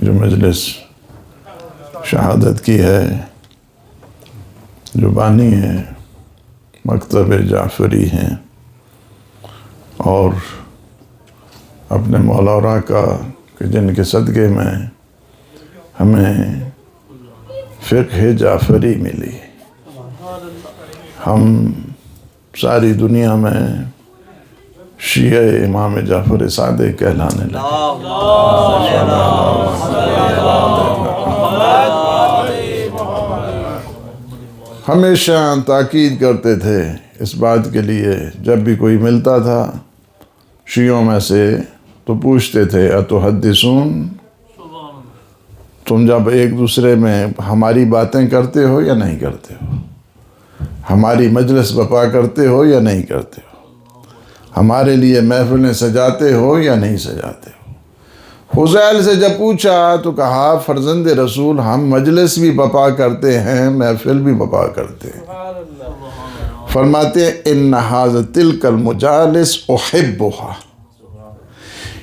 جو مجلس شہادت کی ہے، جو بانی ہے مکتب جعفری ہیں، اور اپنے مولا کا کہ جن کے صدقے میں ہمیں فقہ جعفری ملی، ہم ساری دنیا میں شیعہ امام جعفر صادق کہلانے لگے۔ ہمیشہ تاکید کرتے تھے اس بات کے لیے، جب بھی کوئی ملتا تھا شیعوں میں سے تو پوچھتے تھے اتحدثون، تم جب ایک دوسرے میں ہماری باتیں کرتے ہو یا نہیں کرتے ہو، ہماری مجلس بپا کرتے ہو یا نہیں کرتے ہو، ہمارے لیے محفلیں سجاتے ہو یا نہیں سجاتے ہو۔ حذیل سے جب پوچھا تو کہا فرزند رسول ہم مجلس بھی بپا کرتے ہیں، محفل بھی بپا کرتے ہیں۔ فرماتے ہیں ان ھذا تلک المجالس احبها،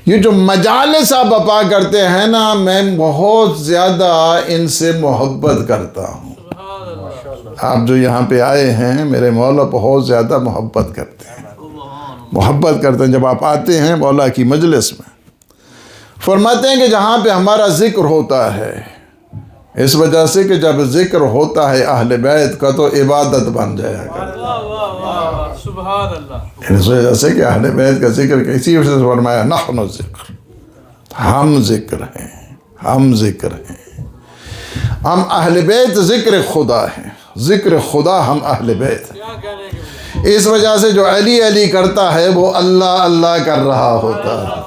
یہ جو مجالس آپ بپا کرتے ہیں نا، میں بہت زیادہ ان سے محبت کرتا ہوں۔ آپ جو یہاں پہ آئے ہیں میرے مولا بہت زیادہ محبت کرتے ہیں، محبت کرتے ہیں جب آپ آتے ہیں مولا کی مجلس میں۔ فرماتے ہیں کہ جہاں پہ ہمارا ذکر ہوتا ہے، اس وجہ سے کہ جب ذکر ہوتا ہے اہل بیت کا تو عبادت بن جائے گا، اس وجہ سے کہ اہل بیت کا ذکر کسی وجہ سے فرمایا نحن ذکر، ہم ذکر ہیں، ہم ذکر ہیں، ہم اہل بیت ذکر خدا ہیں، ذکر خدا ہم اہل بیت ہیں۔ اس وجہ سے جو علی علی کرتا ہے وہ اللہ اللہ کر رہا ہوتا ہے،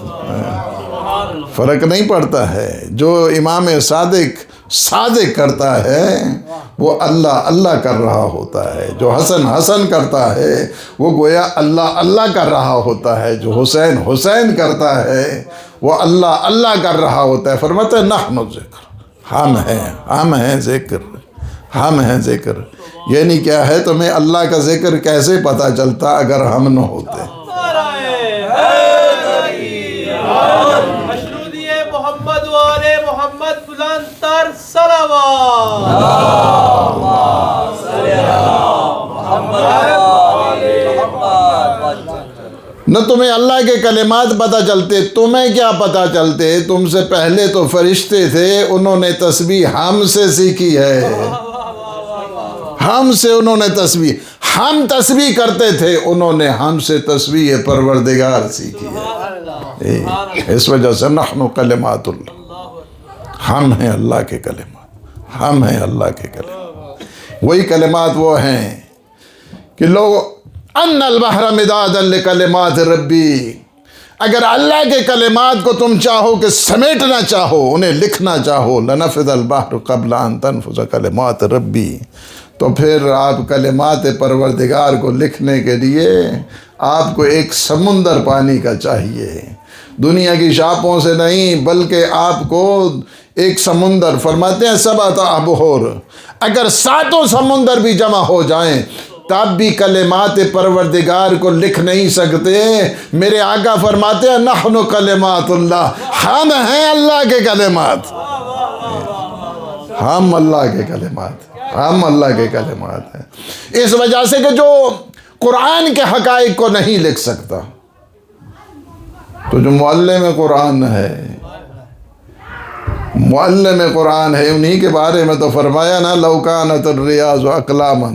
فرق نہیں پڑتا ہے۔ جو امام صادق صادق کرتا ہے وہ اللہ اللہ کر رہا ہوتا ہے، جو حسن حسن کرتا ہے وہ گویا اللہ اللہ کر رہا ہوتا ہے، جو حسین حسین کرتا ہے وہ اللہ اللہ کر رہا ہوتا ہے۔ فرماتے ہیں نحن ذکر، ہم ہیں ذکر، ہم ہیں ذکر۔ یعنی کیا ہے تمہیں اللہ کا ذکر کیسے پتہ چلتا اگر ہم نہ ہوتے؟ محمد والے محمد بلند تر صلوات۔ نہ تمہیں اللہ کے کلمات پتہ چلتے، تمہیں کیا پتہ چلتے؟ تم سے پہلے تو فرشتے تھے، انہوں نے تسبیح ہم سے سیکھی ہے، ہم سے انہوں نے تسبیح، ہم تسبیح کرتے تھے، انہوں نے ہم سے تسبیح پروردگار سیکھی ہے۔ اس وجہ سے نحن کلمات اللہ، ہم ہیں اللہ کے کلمات، ہم ہیں اللہ کے کلمات۔ وہی کلمات وہ ہیں کہ لوگ ان البحر مدادا لکلمات ربی، اگر اللہ کے کلمات کو تم چاہو کہ سمیٹنا چاہو، انہیں لکھنا چاہو، لنفذ البحر قبل ان تنفذ کلمات ربی، تو پھر آپ کلمات پروردگار کو لکھنے کے لیے آپ کو ایک سمندر پانی کا چاہیے، دنیا کی شاپوں سے نہیں بلکہ آپ کو ایک سمندر۔ فرماتے ہیں سبعۃ ابحر، اگر ساتوں سمندر بھی جمع ہو جائیں تب بھی کلمات پروردگار کو لکھ نہیں سکتے۔ میرے آقا فرماتے ہیں نحن کلمات اللہ، ہم ہیں اللہ کے کلمات، ہم اللہ کے کلمات، ہم اللہ کے کلمات ہیں۔ اس وجہ سے کہ جو قرآن کے حقائق کو نہیں لکھ سکتا، تو جو معلم قرآن ہے، معلم قرآن ہے، انہی کے بارے میں تو فرمایا نا لو کانت الریاض اقلاما،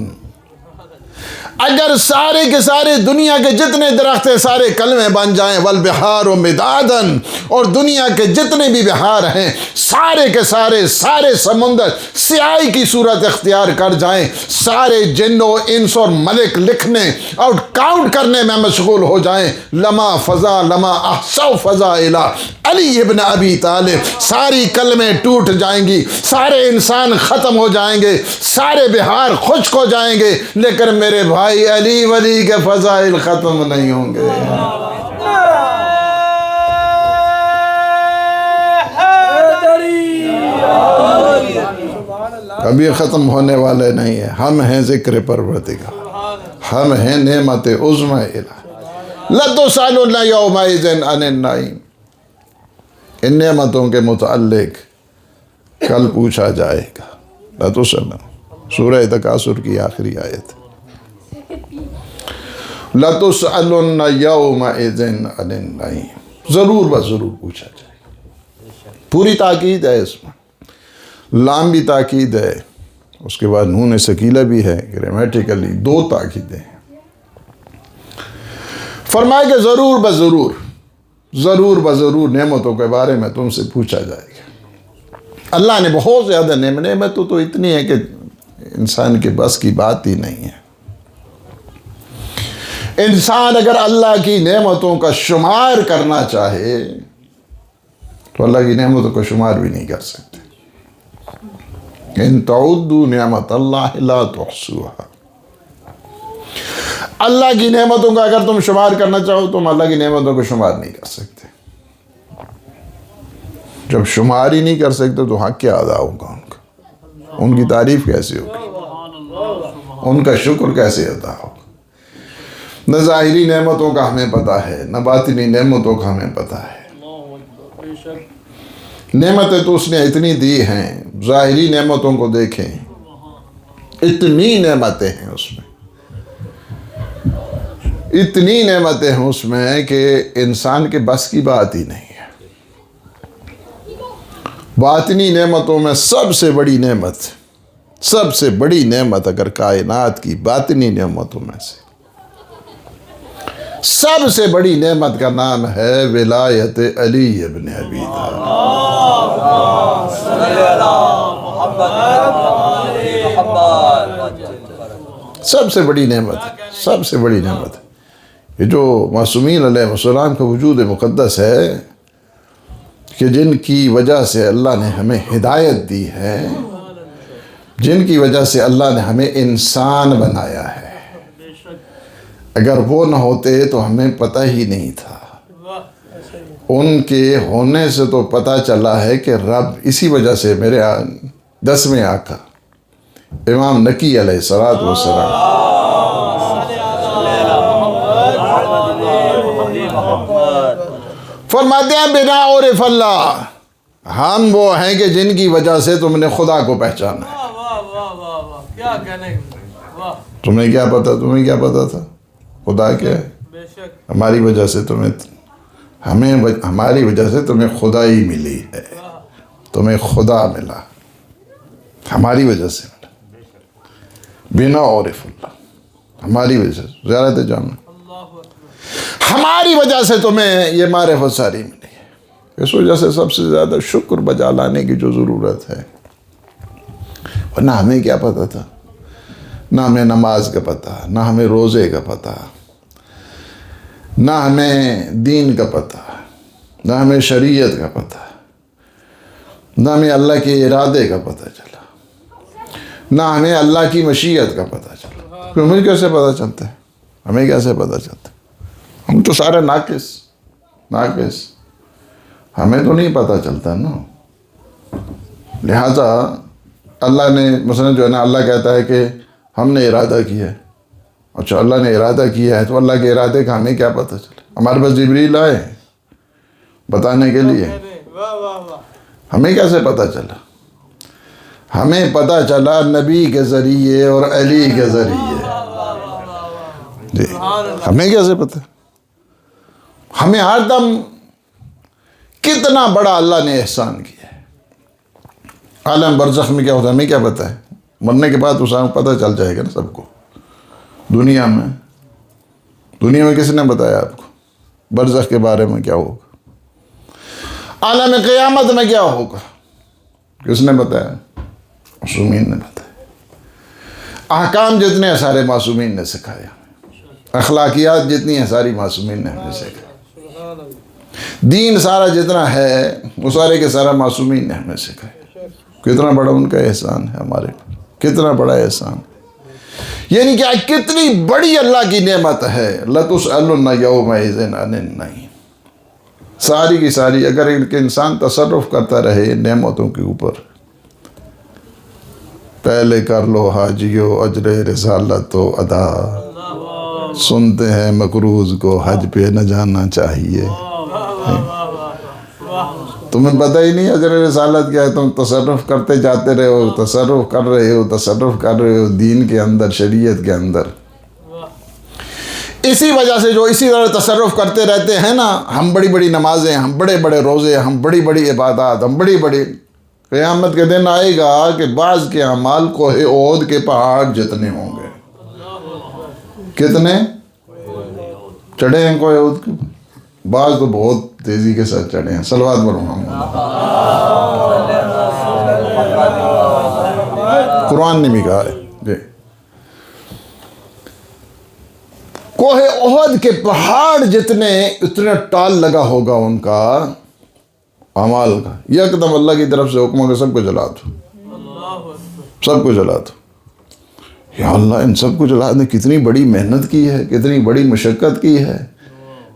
اگر سارے کے سارے دنیا کے جتنے درخت ہیں سارے کلمے بن جائیں، والبحار مدادا، اور دنیا کے جتنے بھی بحار ہیں سارے کے سارے سمندر سیاہی کی صورت اختیار کر جائیں، سارے جن و انس اور ملک لکھنے اور کاؤنٹ کرنے میں مشغول ہو جائیں، لما فضا لما احصوا فضا الی علی ابن ابی طالب، ساری کلمیں ٹوٹ جائیں گی، سارے انسان ختم ہو جائیں گے، سارے بہار خشک ہو جائیں گے، لیکن میرے بھائی علی ولی کے فضائل ختم نہیں ہوں گے۔ کبھی ختم ہونے والے نہیں ہیں۔ ہم ہیں ذکر پروردگار، ہم ہیں نعمت عظمی الہ، لَتُسْأَلُنَّ يَوْمَئِذٍ عَنِ النَّعِيمِ۔ ان نعمتوں کے متعلق کل پوچھا جائے گا. لَتُسْأَلُنَّ سورہ تکاثر کی آخری آیت. لَتُسْأَلُنَّ يَوْمَئِذٍ عَنِ النَّعِيمِ ضرور بضرور پوچھا جائے گا. پوری تاکید ہے اس میں. لام بھی تاکید ہے, اس کے بعد نون ثقیلہ بھی ہے. گرامیٹیکلی 2 تاکیدیں ہیں. فرمائے کہ ضرور بضرور نعمتوں کے بارے میں تم سے پوچھا جائے گا. اللہ نے بہت زیادہ نعمتوں تو اتنی ہے کہ انسان کے بس کی بات ہی نہیں ہے. انسان اگر اللہ کی نعمتوں کا شمار کرنا چاہے تو اللہ کی نعمتوں کا شمار بھی نہیں کر سکتے. ان تعدوا نعمت اللہ لا تحصوها. اللہ کی نعمتوں کا اگر تم شمار کرنا چاہو تم اللہ کی نعمتوں کا شمار نہیں کر سکتے. جب شمار ہی نہیں کر سکتے تو حق کیا ادا ہوگا ان کا؟ ان کی تعریف کیسے ہوگی؟ ان کا شکر کیسے ادا ہوگا؟ نہ ظاہری نعمتوں کا ہمیں پتہ ہے, نہ باطنی نعمتوں کا ہمیں پتہ ہے. نعمتیں تو اس نے اتنی دی ہیں, ظاہری نعمتوں کو دیکھیں, اتنی نعمتیں ہیں اس میں, اتنی نعمتیں ہیں اس میں کہ انسان کے بس کی بات ہی نہیں ہے. باطنی نعمتوں میں سب سے بڑی نعمت اگر کائنات کی باطنی نعمتوں میں سے سب سے بڑی نعمت کا نام ہے ولایت علی ابن ابی طالب. سب سے بڑی نعمت یہ جو معصومین علیہ السلام کا وجود مقدس ہے کہ جن کی وجہ سے اللہ نے ہمیں ہدایت دی ہے, جن کی وجہ سے اللہ نے ہمیں انسان بنایا ہے. اگر وہ نہ ہوتے تو ہمیں پتہ ہی نہیں تھا. ان کے ہونے سے تو پتہ چلا ہے کہ رب اسی وجہ سے میرے 10ویں آقا امام نقی علیہ السلام فرماتے ہیں بنا عرف اللہ, ہم وہ ہیں کہ جن کی وجہ سے تم نے خدا کو پہچانا ہے. تمہیں کیا پتا تھا خدا کیا ہے؟ ہماری وجہ سے ہماری وجہ سے تمہیں خدائی ملی ہے. تمہیں خدا ملا, ہماری وجہ سے ملا. بنا عرف اللہ, ہماری وجہ سے زیارت جامع, ہماری وجہ سے تمہیں یہ معرفت ساری ملی ہے. اس وجہ سے سب سے زیادہ شکر بجا لانے کی جو ضرورت ہے. ورنہ ہمیں کیا پتہ تھا؟ نہ ہمیں نماز کا پتہ, نہ ہمیں روزے کا پتہ, نہ ہمیں دین کا پتہ, نہ ہمیں شریعت کا پتہ, نہ ہمیں اللہ کے ارادے کا پتہ چلا, نہ ہمیں اللہ کی مشیت کا پتہ چلا. ہمیں کیسے پتہ چلتا ہے؟ ہمیں کیسے پتہ چلتا ہے؟ ہم تو سارے ناقص, ہمیں تو نہیں پتہ چلتا نا. لہذا اللہ نے مثلا جو ہے نا, اللہ کہتا ہے کہ ہم نے ارادہ کیا ہے. اچھا, اللہ نے ارادہ کیا ہے تو اللہ کے ارادے کا ہمیں کیا پتہ چلا؟ ہمارے پاس جبریل آئے بتانے کے لیے. ہمیں کیسے پتہ چلا؟ ہمیں پتہ چلا نبی کے ذریعے اور علی کے ذریعے. جی, ہمیں کیسے پتہ؟ ہمیں ہر دم کتنا بڑا اللہ نے احسان کیا ہے. عالم برزخ میں کیا ہوتا ہے ہمیں کیا پتہ ہے؟ مرنے کے بعد اس پتہ چل جائے گا نا سب کو. دنیا میں کس نے بتایا آپ کو برزخ کے بارے میں کیا ہوگا؟ عالم قیامت میں کیا ہوگا کس نے بتایا؟ معصومین نے بتایا. احکام جتنے ہیں سارے معصومین نے سکھایا. اخلاقیات جتنی ہیں ساری معصومین نے ہمیں سکھایا. دین سارا جتنا ہے وہ سارے کے سارا معصومین نے ہمیں سکھایا. کتنا بڑا ان کا احسان ہے ہمارے پر, کتنا بڑا احسان. یعنی کہ کتنی بڑی اللہ کی نعمت ہے. لَتُسْأَلُنَّ يَوْمَئِذٍ عَنِ النَّعِيمِ. ساری کی ساری اگر ایک انسان تصرف کرتا رہے نعمتوں کے اوپر, پہلے کر لو حاجیو اجر رسالت و ادا, سنتے ہیں مقروض کو حج پہ نہ جانا چاہیے. تمہیں پتہ ہی نہیں اجر رسالت کیا ہے، تم تصرف کرتے جاتے رہے ہو، تصرف کر رہے ہو دین کے اندر، شریعت کے اندر۔ اسی وجہ سے جو اسی طرح تصرف کرتے رہتے ہیں نا، ہم بڑی بڑی نمازیں، ہم بڑے بڑے روزے، ہم بڑی بڑی عبادات، ہم بڑی بڑی، قیامت کے دن آئے گا کہ بعض کے اعمال کوہ احد کے پہاڑ جتنے ہوں گے۔ کتنے چڑھے ہیں کوہ احد کے؟ بعض تو بہت تیزی کے ساتھ چڑھے ہیں۔ صلوات برحم قرآن نے بھی کہا ہے جی، کوہ احد کے پہاڑ جتنے، اتنے ٹال لگا ہوگا ان کا اعمال کا۔ یکدم اللہ کی طرف سے حکم ہوگا سب کو جلا دو، سب کو جلا دو۔ یا اللہ، ان سب کو جلا دیں، کتنی بڑی محنت کی ہے، کتنی بڑی مشقت کی ہے،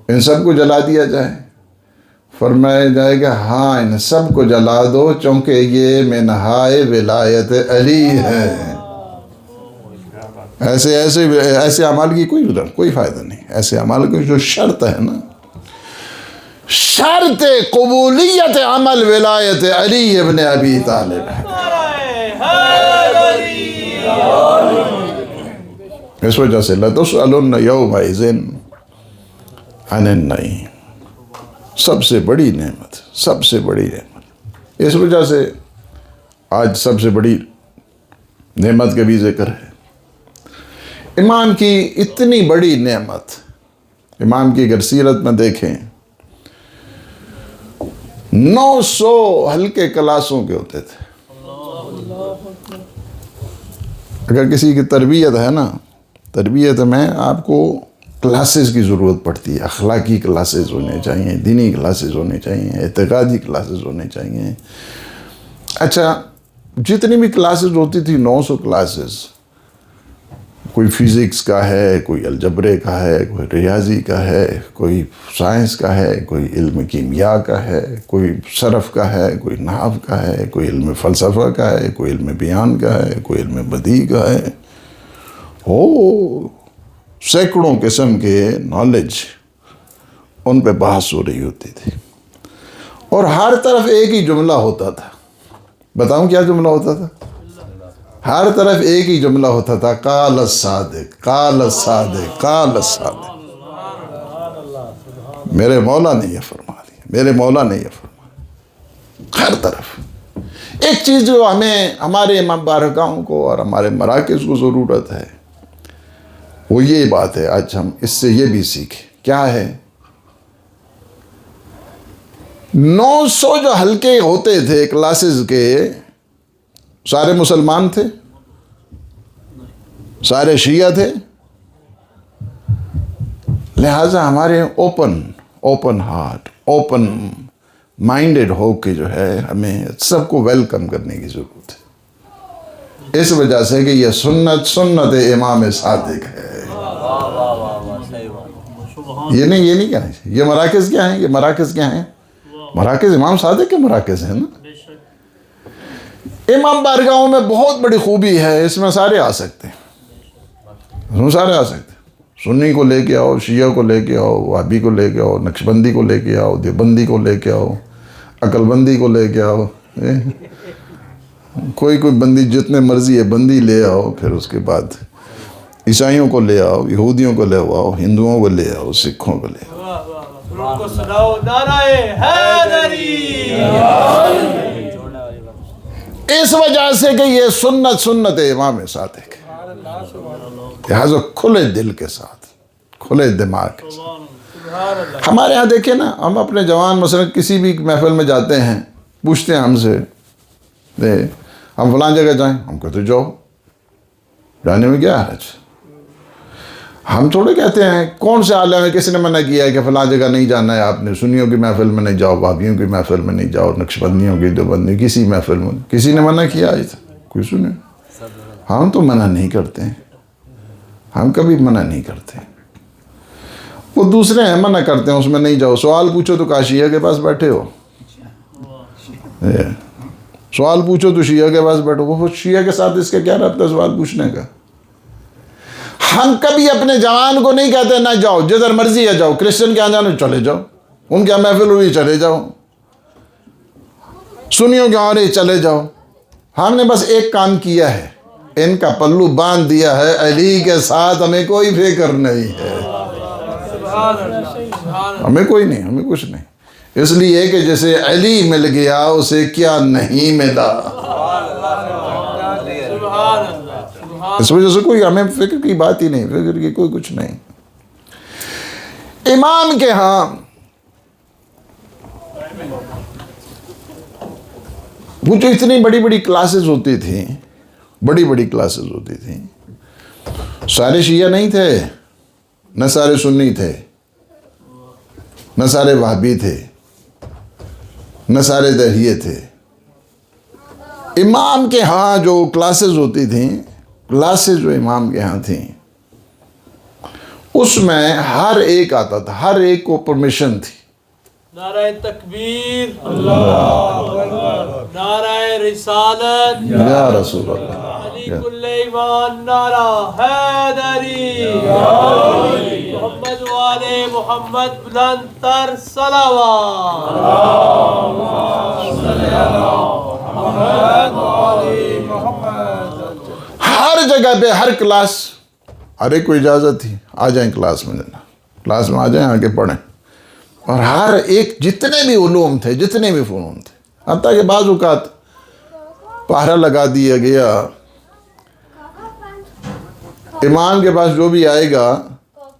ان سب کو جلا دیا جائے۔ فرمایا جائے گا ہاں ان سب کو جلا دو، چونکہ یہ منہائے ولایت علی ہے۔ ایسے اعمال کی کوئی فائدہ نہیں، ایسے اعمال کی جو شرط ہے نا، شرط قبولیت عمل ولایت علی ابن ابی طالب ہے۔ اس وجہ سے لَتُسْأَلُنَّ يَوْمَئِذٍ عَنِ النَّعِيمِ، سب سے بڑی نعمت، سب سے بڑی نعمت۔ اس وجہ سے آج سب سے بڑی نعمت کا بھی ذکر ہے۔ امام کی اتنی بڑی نعمت، امام کی اگر سیرت میں دیکھیں 900 ہلکے کلاسوں کے ہوتے تھے۔ اگر کسی کی تربیت ہے نا، تربیت میں آپ کو کلاسز کی ضرورت پڑتی ہے، اخلاقی کلاسز ہونے چاہیے، دینی کلاسز ہونے چاہیے، اعتقادی کلاسز ہونے چاہیے۔ اچھا، جتنی بھی کلاسز ہوتی تھی 900 کلاسز، کوئی فزکس کا ہے، کوئی الجبرے کا ہے، کوئی ریاضی کا ہے، کوئی سائنس کا ہے، کوئی علم کیمیا کا ہے، کوئی صرف کا ہے، کوئی نحو کا ہے، کوئی علم فلسفہ کا ہے، کوئی علم بیان کا ہے، کوئی علم بدیع کا ہے۔ سینکڑوں قسم کے نالج ان پہ بحث ہو رہی ہوتی تھی، اور ہر طرف ایک ہی جملہ ہوتا تھا۔ بتاؤں کیا جملہ ہوتا تھا؟ ہر طرف ایک ہی جملہ ہوتا تھا، قال الصادق، قال الصادق، قال الصادق۔ میرے مولا نے یہ فرما دیا، میرے مولا نے یہ فرما۔ ہر طرف ایک چیز جو ہمیں، ہمارے امام بارگاہوں کو اور ہمارے مراکز کو ضرورت ہے، وہ یہ بات ہے۔ آج ہم اس سے یہ بھی سیکھیں، کیا ہے؟ 900 جو ہلکے ہوتے تھے کلاسز کے، سارے مسلمان تھے؟ سارے شیعہ تھے؟ لہٰذا ہمارے اوپن ہارٹ، اوپن مائنڈڈ ہو کے جو ہے، ہمیں سب کو ویلکم کرنے کی ضرورت ہے، اس وجہ سے کہ یہ سنت امام صادق ہے۔ یہ نہیں کہنا چاہیے۔ یہ مراکز کیا ہیں؟ یہ مراکز کیا ہیں؟ مراکز امام صادق کے مراکز ہیں نا۔ امام بارگاہوں میں بہت بڑی خوبی ہے، اس میں سارے آ سکتے ہیں، اس میں سارے آ سکتے ہیں۔ سنی کو لے کے آؤ، شیعہ کو لے کے آؤ، وہابی کو لے کے آؤ، نقشبندی کو لے کے آؤ، دیوبندی کو لے کے آؤ، عقل بندی کو لے کے آؤ، کوئی بندی جتنے مرضی ہے بندی لے آؤ، پھر اس کے بعد عیسائیوں کو لے آؤ، یہودیوں کو لے آؤ، ہندوؤں کو لے آؤ، سکھوں کو لے آؤ۔ اس وجہ سے کہ یہ سنت امام صادق ہے، لہٰذا کھلے دل کے ساتھ، کھلے دماغ کے ساتھ۔ ہمارے ہاں دیکھیں نا، ہم اپنے جوان مثلا کسی بھی محفل میں جاتے ہیں، پوچھتے ہیں ہم سے، ہم فلاں جگہ جائیں، ہم کہتے جاؤ، جانے میں کیا حرج؟ ہم تھوڑے کہتے ہیں کون سے عالم ہے کسی نے منع کیا ہے کہ فلاں جگہ نہیں جانا ہے، آپ نے سنیوں کی محفل میں نہیں جاؤ، وہابیوں کی محفل میں نہیں جاؤ، نقشبندیوں کی، دیوبندیوں، کسی محفل میں کسی نے منع کیا ہے؟ کوئی سنے؟ ہم تو منع نہیں کرتے ہیں، ہم کبھی منع نہیں کرتے۔ وہ دوسرے ہیں منع کرتے ہیں، اس میں نہیں جاؤ۔ سوال پوچھو تو کہا شیعہ کے پاس بیٹھے ہو، سوال پوچھو تو شیعہ کے پاس بیٹھو۔ وہ شیعہ کے ساتھ اس کا کیا رابطہ ہے سوال پوچھنے کا؟ ہم کبھی اپنے جوان کو نہیں کہتے نہ جاؤ، جدھر مرضی ہے جاؤ، کرسچن کے یہاں جانا چلے جاؤ، ان کے یہاں محفل ہوئی چلے جاؤ، سنیوں کہ اور چلے جاؤ، ہم نے بس ایک کام کیا ہے، ان کا پلو باندھ دیا ہے، علی کے ساتھ ہمیں کوئی فکر نہیں ہے، ہمیں کوئی نہیں، ہمیں کچھ نہیں، اس لیے کہ جسے علی مل گیا اسے کیا نہیں ملا، اس وجہ سے کوئی ہمیں فکر کی بات ہی نہیں، فکر کی کوئی کچھ نہیں۔ امام کے ہاں وہ جو اتنی بڑی بڑی کلاسز ہوتی تھیں، بڑی بڑی کلاسز ہوتی تھیں، سارے شیعہ نہیں تھے، نہ سارے سنی تھے، نہ سارے وہابی تھے، نہ سارے دہریے تھے۔ امام کے ہاں جو کلاسز ہوتی تھیں، کلاسز جو امام کے ہاں تھیں، اس میں ہر ایک آتا تھا، ہر ایک کو پرمیشن تھی۔ نعرہ تکبیر، نعرہ رسالت، یا رسول اللہ، علی کل ایمان، نعرہ حیدری، محمد والے محمد بلند تر صلوات۔ ہر جگہ پہ ہر کلاس، ہر ایک کو اجازت تھی، آ جائیں کلاس میں لینا، کلاس میں آ جائیں، آ کے پڑھیں، اور ہر ایک جتنے بھی علوم تھے، جتنے بھی فنون تھے، حتیٰ کہ بعض اوقات پہرا لگا دیا گیا، امام کے پاس جو بھی آئے گا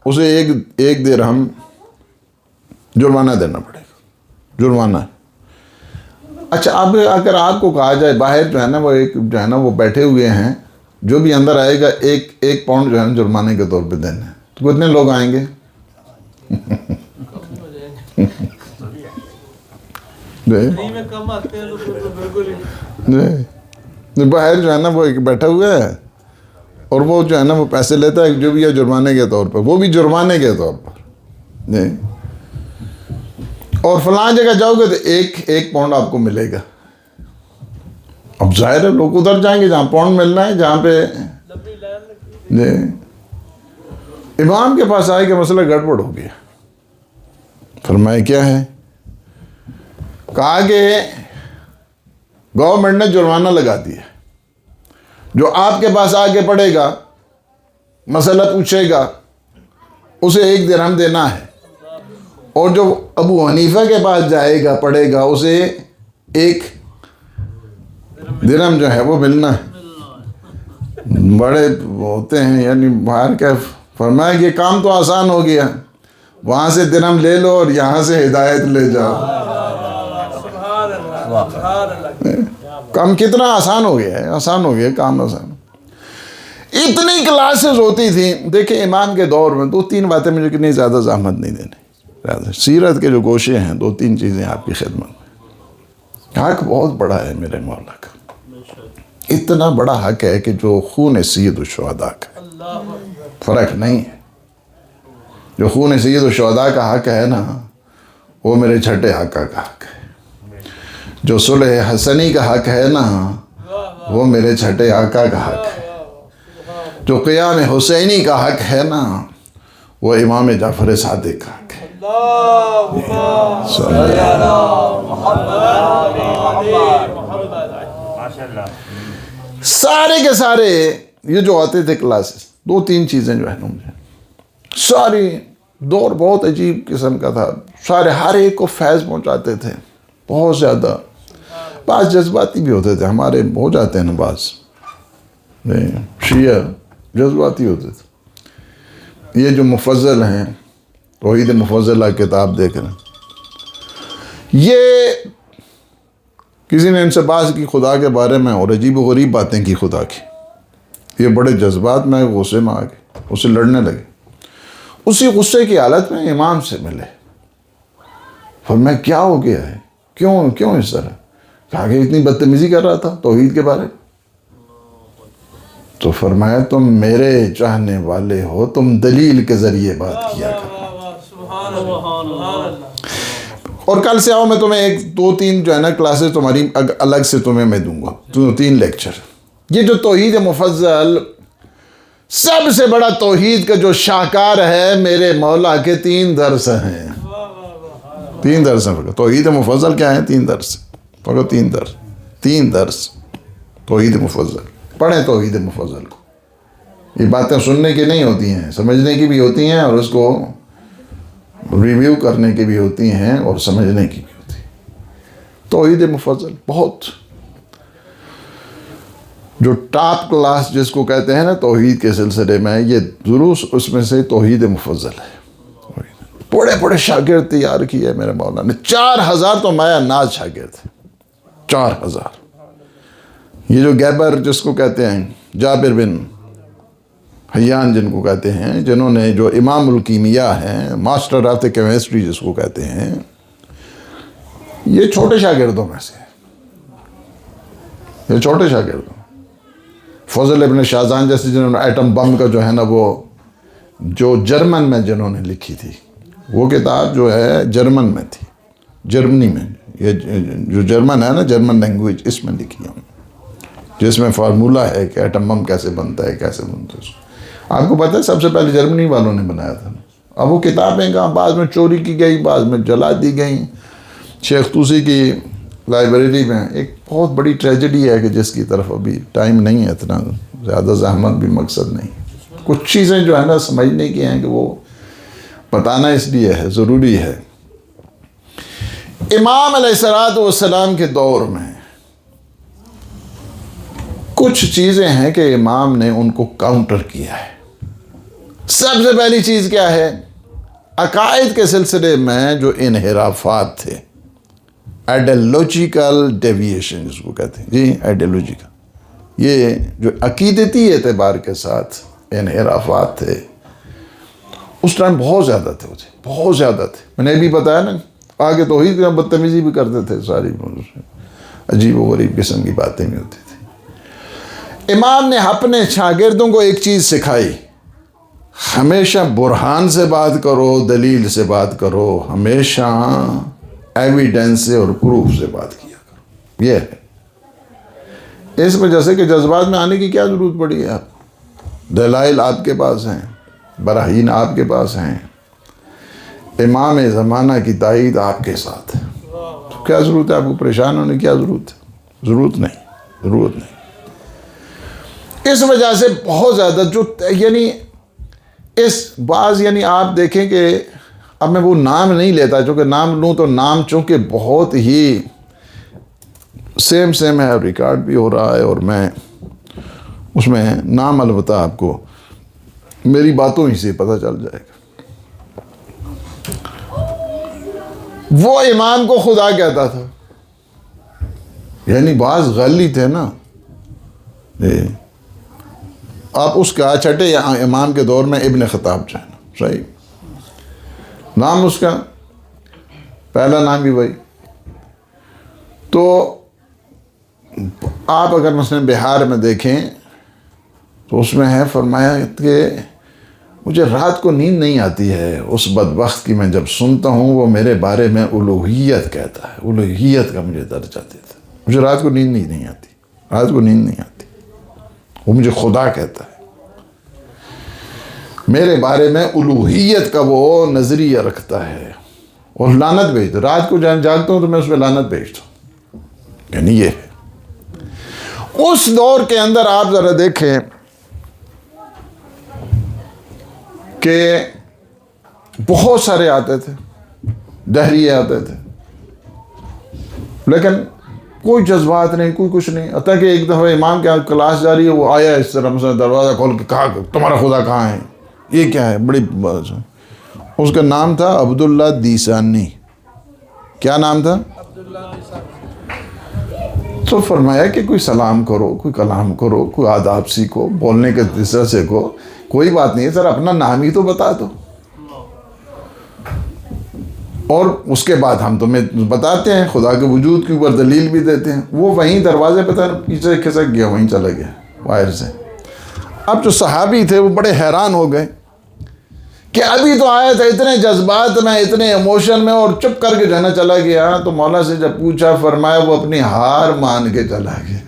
اسے ایک درہم جرمانہ دینا پڑے گا، جرمانہ۔ اچھا، اب اگر آپ کو کہا جائے باہر جو ہے نا وہ ایک جو ہے نا وہ بیٹھے ہوئے ہیں، جو بھی اندر آئے گا ایک پاؤنڈ جو ہے نا جرمانے کے طور پہ دینا ہے، تو کتنے لوگ آئیں گے؟ کم آتے ہیں تو بالکل ہی باہر جو ہے نا وہ ایک بیٹھا ہوا ہے، اور وہ جو ہے نا وہ پیسے لیتا ہے جو بھی ہے جرمانے کے طور پر، وہ بھی جرمانے کے طور پر، اور فلاں جگہ جاؤ گے تو ایک پاؤنڈ آپ کو ملے گا۔ اب ظاہر ہے لوگ ادھر جائیں گے جہاں پاؤنڈ ملنا ہے، جہاں پہ امام کے پاس آئے کہ مسئلہ گڑبڑ ہو گیا۔ فرمایا کیا ہے؟ کہا کہ گورنمنٹ نے جرمانہ لگا دیا، جو آپ کے پاس آ کے پڑھے گا، مسئلہ پوچھے گا، اسے 1 درہم دینا ہے، اور جو ابو حنیفہ کے پاس جائے گا پڑھے گا اسے 1 درہم جو ہے وہ ملنا ہے۔ بڑے ہوتے ہیں، یعنی باہر کا فرمایا کہ یہ کام تو آسان ہو گیا، وہاں سے درہم لے لو اور یہاں سے ہدایت لے جاؤ۔ کام کتنا آسان ہو گیا ہے، آسان ہو گیا کام، آسان۔ اتنی کلاسز ہوتی تھیں۔ دیکھیں امام کے دور میں 2-3 باتیں مجھے کتنی زیادہ زحمت نہیں دینی، سیرت کے جو گوشے ہیں 2-3 چیزیں آپ کی خدمت میں۔ حق بہت بڑا ہے میرے مولا کا، اتنا بڑا حق ہے کہ جو خون سید الشہداء کا فرق نہیں ہے، جو خون سید الشہداء کا حق ہے نا، وہ میرے چھٹے آقا کا حق ہے۔ جو صلح حسنی کا حق ہے نا، وہ میرے چھٹے آقا کا حق ہے۔ جو قیام حسینی کا حق ہے نا، وہ امام جعفر صادق کا حق ہے۔ سارے کے سارے یہ جو آتے تھے کلاسز، 2-3 چیزیں جو ہے نا مجھے، ساری دور بہت عجیب قسم کا تھا، سارے ہر ایک کو فیض پہنچاتے تھے بہت زیادہ۔ بعض جذباتی بھی ہوتے تھے، ہمارے ہو جاتے ہیں نا بعض شیعہ جذباتی ہوتے تھے۔ یہ جو مفضل ہیں، توحید مفضلہ کتاب دیکھ رہے ہیں، یہ کسی نے ان سے بات کی خدا کے بارے میں اور عجیب و غریب باتیں کی خدا کی، یہ بڑے جذبات میں غصے میں آ گئے، اسے لڑنے لگے۔ اسی غصے کی حالت میں امام سے ملے، فرمایا کیا ہو گیا ہے، کیوں اس طرح؟ کہا کہ اتنی بدتمیزی کر رہا تھا توحید کے بارے میں۔ تو فرمایا تم میرے چاہنے والے ہو، تم دلیل کے ذریعے بات کیا کرو۔ اور کل سے آؤ، میں تمہیں 2-3 جو ہے نا کلاسز تمہاری الگ سے تمہیں میں دوں گا، 3 لیکچر۔ یہ جو توحید مفضل سب سے بڑا توحید کا جو شاہکار ہے، میرے مولا کے 3 درس ہیں، 3 درس ہیں۔ توحید مفضل کیا ہے؟ 3 درس فقط 3 درس توحید مفضل پڑھیں. توحید مفضل کو یہ باتیں سننے کی نہیں ہوتی ہیں، سمجھنے کی بھی ہوتی ہیں، اور اس کو ریویو کرنے کی بھی ہوتی ہیں، اور سمجھنے کی بھی ہوتی ہیں. توحید مفضل بہت جو ٹاپ کلاس جس کو کہتے ہیں نا توحید کے سلسلے میں، یہ دروس اس میں سے توحید مفضل ہے. بڑے شاگرد تیار کیے میرے مولا نے، 4000 تو مایا ناز شاگرد تھے. 4000. یہ جو گیبر جس کو کہتے ہیں، جابر بن حیان جن کو کہتے ہیں، جنہوں نے جو امام الکیمیاء ہیں، ماسٹر آف کیمسٹری جس کو کہتے ہیں، یہ چھوٹے شاگردوں میں سے، یہ چھوٹے شاگردوں. فضل ابن شاہزان جیسے جنہوں نے ایٹم بم کا جو ہے نا وہ جو جرمن میں جنہوں نے لکھی تھی، وہ کتاب جو ہے جرمن میں تھی، جرمنی میں. یہ جو جرمن ہے نا، جرمن لینگویج، اس میں لکھی ہے، جس میں فارمولہ ہے کہ ایٹم بم کیسے بنتا ہے، کیسے بنتا ہے. آپ کو پتہ ہے سب سے پہلے جرمنی والوں نے بنایا تھا. اب وہ کتابیں کہاں، بعض میں چوری کی گئی، بعض میں جلا دی گئیں. شیخ طوسی کی لائبریری میں ایک بہت بڑی ٹریجڈی ہے کہ جس کی طرف ابھی ٹائم نہیں ہے، اتنا زیادہ زحمت بھی مقصد نہیں. کچھ چیزیں جو ہے نا سمجھنے کی ہیں کہ وہ بتانا اس لیے ہے، ضروری ہے. امام علیہ السلام کے دور میں کچھ چیزیں ہیں کہ امام نے ان کو کاؤنٹر کیا ہے. سب سے پہلی چیز کیا ہے؟ عقائد کے سلسلے میں جو انحرافات تھے، آئیڈیالوجیکل ڈیویشن جس کو کہتے ہیں، جی آئیڈیالوجیکل، یہ جو عقیدتی اعتبار کے ساتھ انحرافات تھے اس ٹائم بہت زیادہ تھے، بہت زیادہ تھے. میں نے بھی بتایا نا، آگے توحید کی بدتمیزی بھی کرتے تھے، ساری عجیب و غریب قسم کی باتیں بھی ہوتی تھی. امام نے اپنے شاگردوں کو ایک چیز سکھائی، ہمیشہ برہان سے بات کرو، دلیل سے بات کرو، ہمیشہ ایویڈنس سے اور پروف سے بات کیا کرو. یہ ہے. اس وجہ سے کہ جذبات میں آنے کی کیا ضرورت پڑی ہے؟ آپ دلائل آپ کے پاس ہیں، براہین آپ کے پاس ہیں، امام زمانہ کی تائید آپ کے ساتھ ہے. تو کیا ضرورت ہے آپ کو پریشان ہونے کی؟ کیا ضرورت ہے؟ ضرورت نہیں. اس وجہ سے بہت زیادہ جو یعنی اس بعض یعنی آپ دیکھیں کہ اب میں وہ نام نہیں لیتا، چونکہ نام لوں تو نام چونکہ بہت ہی سیم ہے، ریکارڈ بھی ہو رہا ہے، اور میں اس میں نام البتہ آپ کو میری باتوں ہی سے پتہ چل جائے گا. وہ امام کو خدا کہتا تھا، یعنی بعض غلی تھے نا. آپ اس کا چھٹے امام کے دور میں ابن خطاب جو ہے نا، صحیح نام اس کا، پہلا نام بھی وہی. تو آپ اگر مثلا بہار میں دیکھیں تو اس میں ہے فرمایا کہ مجھے رات کو نیند نہیں آتی ہے اس بدبخت کی، میں جب سنتا ہوں وہ میرے بارے میں الوہیت کہتا ہے، الوہیت کا مجھے درجہ دیتا ہے. مجھے رات کو نیند نہیں آتی، رات کو نیند نہیں آتی، وہ مجھے خدا کہتا ہے، میرے بارے میں الوہیت کا وہ نظریہ رکھتا ہے، اور لعنت بھیجتا. رات کو جاگتا ہوں تو میں اس پہ لعنت بھیجتا ہوں. یعنی یہ ہے. اس دور کے اندر آپ ذرا دیکھیں کہ بہت سارے آتے تھے، دہریے آتے تھے، لیکن کوئی جذبات نہیں، کوئی کچھ نہیں. حتیٰ کہ ایک دفعہ امام کے کلاس جاری ہے، وہ آیا اس طرح مثلا دروازہ کھول کے کہا تمہارا خدا کہاں ہے؟ یہ کیا ہے؟ بڑی بات. اس کا نام تھا عبداللہ دیسانی. کیا نام تھا؟ تو فرمایا کہ کوئی سلام کرو، کوئی کلام کرو، کوئی آداب سیکھو، بولنے کے طرح سیکھو. کوئی بات نہیں ہے سر، اپنا نام ہی تو بتا دو، اور اس کے بعد ہم تمہیں بتاتے ہیں، خدا کے وجود کے اوپر دلیل بھی دیتے ہیں. وہ وہیں دروازے پہ تھا، پیچھے کھسک گیا، وہیں چلا گیا باہر سے. اب جو صحابی تھے وہ بڑے حیران ہو گئے کہ ابھی تو آیا تھا اتنے جذبات میں، اتنے ایموشن میں، اور چپ کر کے جانا چلا گیا. تو مولا سے جب پوچھا، فرمایا وہ اپنی ہار مان کے چلا گیا.